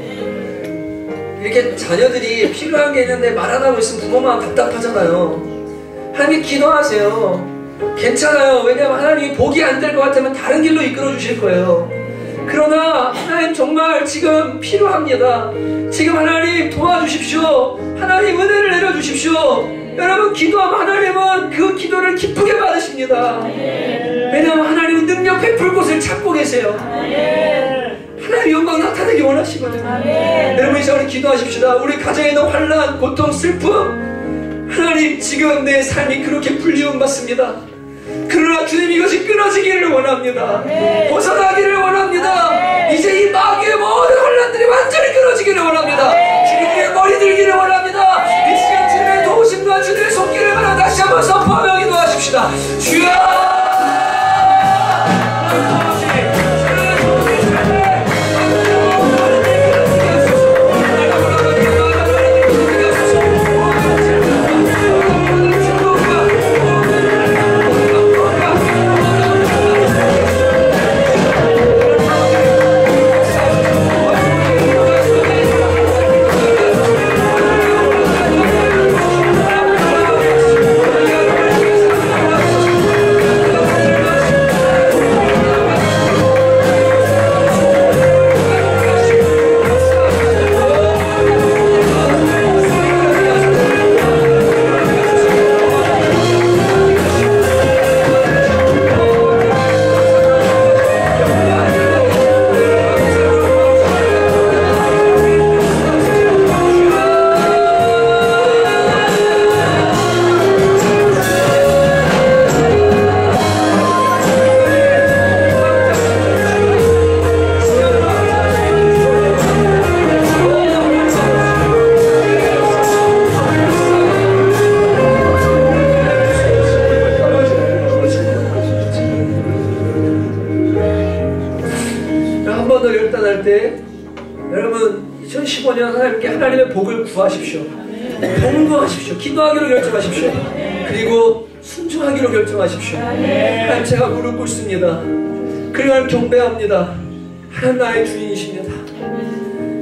이렇게 자녀들이 필요한 게 있는데 말 안 하고 있으면 부모 마음 답답하잖아요. 하나님께 기도하세요. 괜찮아요. 왜냐하면 하나님이 복이 안 될 것 같으면 다른 길로 이끌어 주실 거예요. 그러나 하나님 정말 지금 필요합니다. 지금 하나님 도와주십시오. 하나님 은혜를 내려주십시오. 여러분 기도하면 하나님은 그 기도를 기쁘게 받으십니다. 왜냐하면 하나님은 능력 베풀 곳을 찾고 계세요. 하나님 영광 나타내기 원하시거든요. 여러분 이제 우리 기도하십시다. 우리 가정에 있는 환난, 고통, 슬픔, 하나님 지금 내 삶이 그렇게 불리움 받습니다. 그러나 주님 이것이 끊어지기를 원합니다. 벗어나기를 원합니다. 이제 이 마귀의 모든 환난들이 완전히 끊어지기를 원합니다. 주님의 머리 들기를 원합니다. 이 시간 주님의 도우심과 주님의 손길을 바라 다시 한번 선포하며 기도하십시다. 주여 하나님의 복을 구하십시오. 공부하십시오. 기도하기로 결정하십시오. 그리고 순종하기로 결정하십시오. 하나님, 제가 무릎 꿇습니다. 그리고 경배합니다. 하나님 나의 주인이십니다.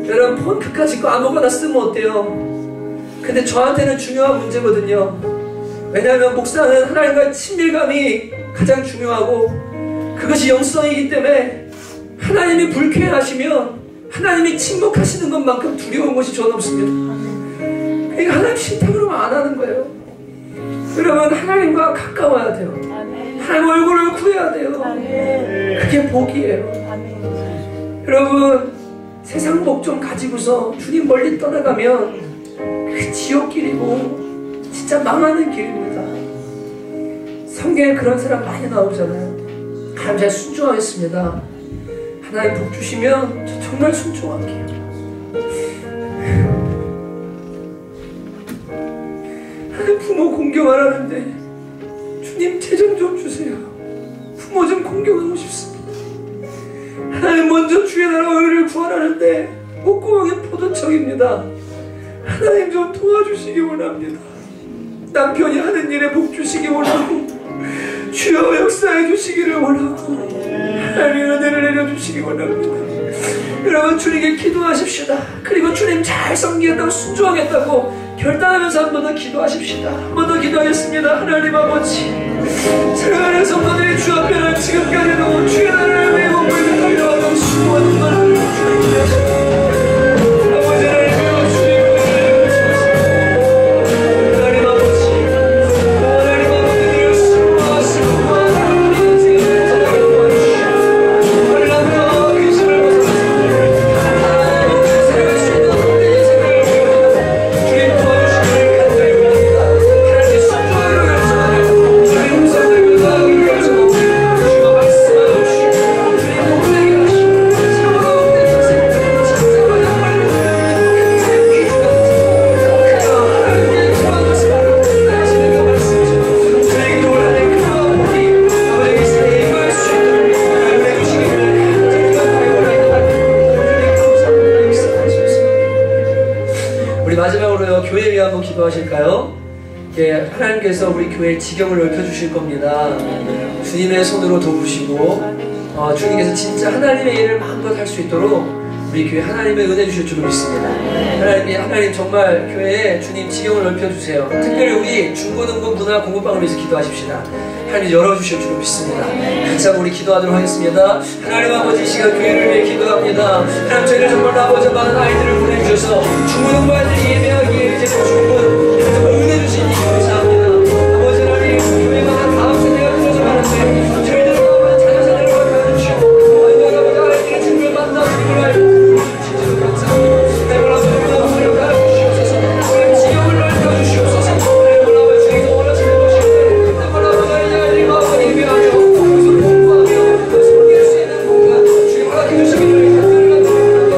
여러분, 폰 그까짓 거 아무거나 쓰면 어때요? 근데 저한테는 중요한 문제거든요. 왜냐하면 목사는 하나님과의 친밀감이 가장 중요하고 그것이 영성이기 때문에 하나님이 불쾌하시면 하나님이 침묵하시는 것만큼 두려운 것이 저는 없습니다. 그러니까 하나님 싫다 그러면 안 하는 거예요. 여러분, 하나님과 가까워야 돼요. 하나님 얼굴을 구해야 돼요. 그게 복이에요. 여러분, 세상 복 좀 가지고서 주님 멀리 떠나가면 그 지옥길이고 진짜 망하는 길입니다. 성경에 그런 사람 많이 나오잖아요. 하나님, 제가 순종하겠습니다. 하나님 복 주시면 저 정말 순종할게요. 하나님, 부모 공경하라는데 주님 재정 좀 주세요. 부모 좀 공경하고 싶습니다. 하나님, 먼저 주의 나라 의를 구하라는데 목구멍이 포도청입니다. 하나님 좀 도와주시기 원합니다. 남편이 하는 일에 복 주시기 원하고 주여 역사해 주시기를 원하고 하나님 은혜를 내려주시기 원합니다. 여러분, 주님께 기도하십시다. 그리고 주님 잘 섬기겠다고 순종하겠다고 결단하면서 한 번 더 기도하십시다. 한 번 더 기도하겠습니다. 하나님 아버지, 사랑하는 성도들이 주 앞에는 지금까지도 주의 나라를 위해 몸을 달려와서 수고하는 것을 주님께 하십니다. 기도하실까요? 하나님께서 우리 교회의 지경을 넓혀주실 겁니다. 주님의 손으로 도우시고 주님께서 진짜 하나님의 일을 마음껏 할 수 있도록 우리 교회 하나님의 은혜 주실 줄 믿습니다. 하나님 정말 교회에 주님 지경을 넓혀주세요. 특별히 우리 중고등부 문화 공부방을 위해서 기도하십시다. 하나님 열어주실 줄 믿습니다. 같이 한번 우리 기도하도록 하겠습니다. 하나님 아버지, 이 시간 교회를 위해 기도합니다. 하나님, 저희를 정말 아버지 많은 아이들을 보내주셔서 중고등부 아이들이 예배하기에 이제 정말 은혜 주시니 감사합니다. 아버지 하나님, 교회마다 다음 세대가 들어서 가는데 저희들은 아버지 자녀 세대를 만나주시고 아버지 아이들의 주님을 만나 주님을 알고 진짜로 감사합니다. 내가 아버지 우리를 가르치시옵소서. 우리의 지경을 넓혀주시옵소서. 내가 아버지 주님께서 원하시는 것인데 내가 아버지 아이들이 아버지 예배하며 거기서 공부하며 섬길 수 있는 공간 주님 허락해 주시기를 간절히 간절합니다.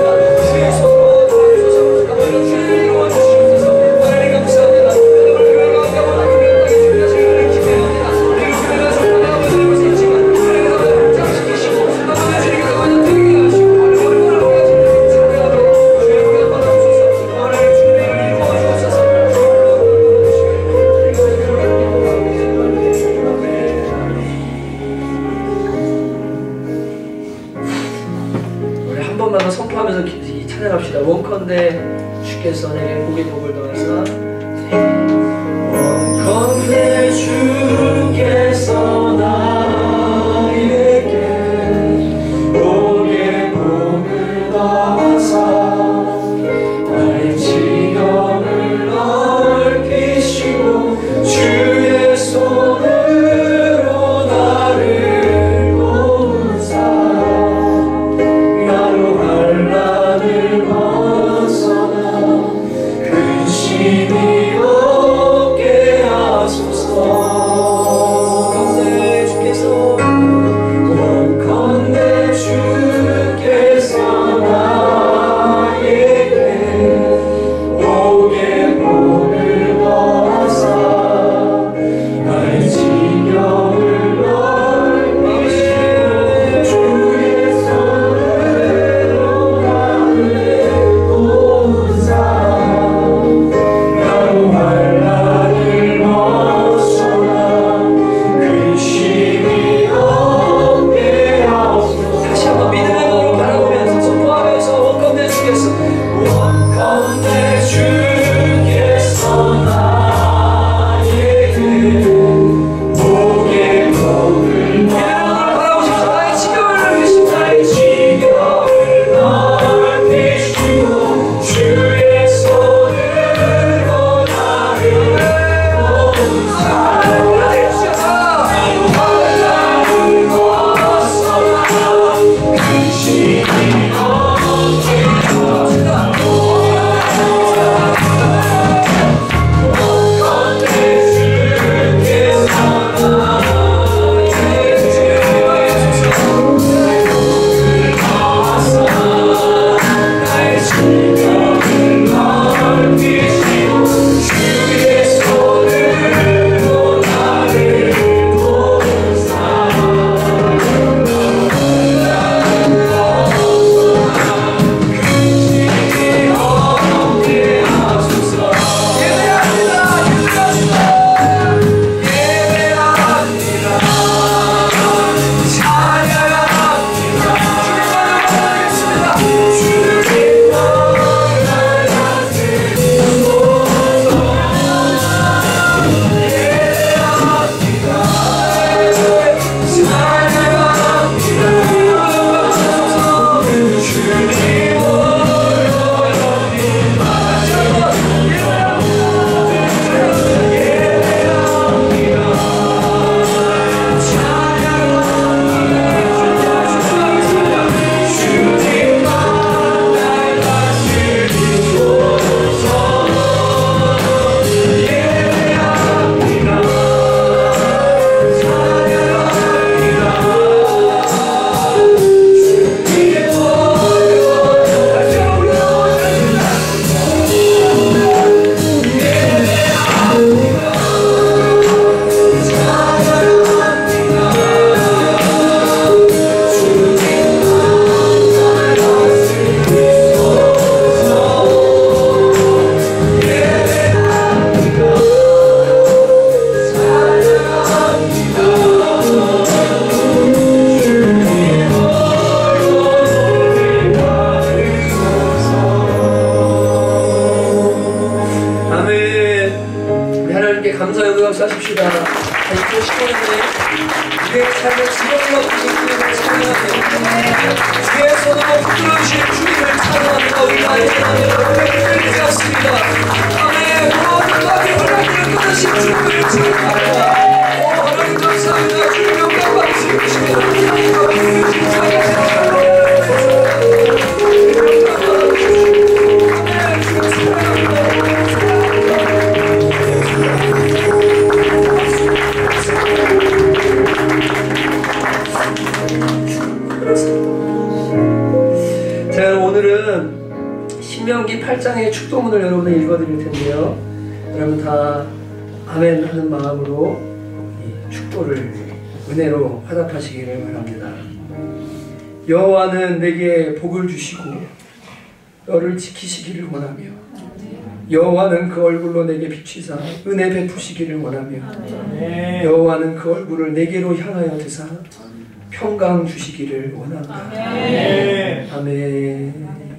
주의 손으로 도와주소서. 아버지 주의 이루어 주시옵소서. 하나님 감사합니다. 오늘 교회가 가까운 교회 땅에 준비하시기를 기대합니다. 그리고 교회가 정말 아버지의 것이 있지만 하나님께서 확장시키시고 아버지 주님께서 완전 되게 하시고 얼마나 가지 참여하고 주의 은혜 받아주소서. 하나님 주님의 일을 이루어 주옵소서. 우리 한 번만 더 선포하면서 찬양합시다. 원컨대 주께서 내게 복의 복을 더하사 원컨대 주께서 나에게 복의 복을 더하사 나의 지경을 넓히시고 주의 손으로 나를 도우사 나로 환난을 벗어나 감사 역사하십시다. 2015년에 우리의 삶의 지경과 부족함을 찬양하며 주의 손으로 붙들어주신 주님을 찬양합니다. 우리가 예배하며 되었습니다. 아멘. 모든 마음의 혼란들을 끊으신 주님을 찬양합니다. 하나님 감사합니다. 주님 영광 받으시옵시고 자, 오늘은 신명기 8장의 축도문을 여러분들 읽어드릴 텐데요. 여러분 다 아멘 하는 마음으로 이 축도를 은혜로 화답하시기를 바랍니다. 여호와는 내게 복을 주시고 너를 지키시기를 원하며 여호와는 그 얼굴로 내게 비추사 은혜 베푸시기를 원하며 여호와는 그 얼굴을 내게로 향하여 드사 평강 주시기를 원합니다. 아멘. 아멘.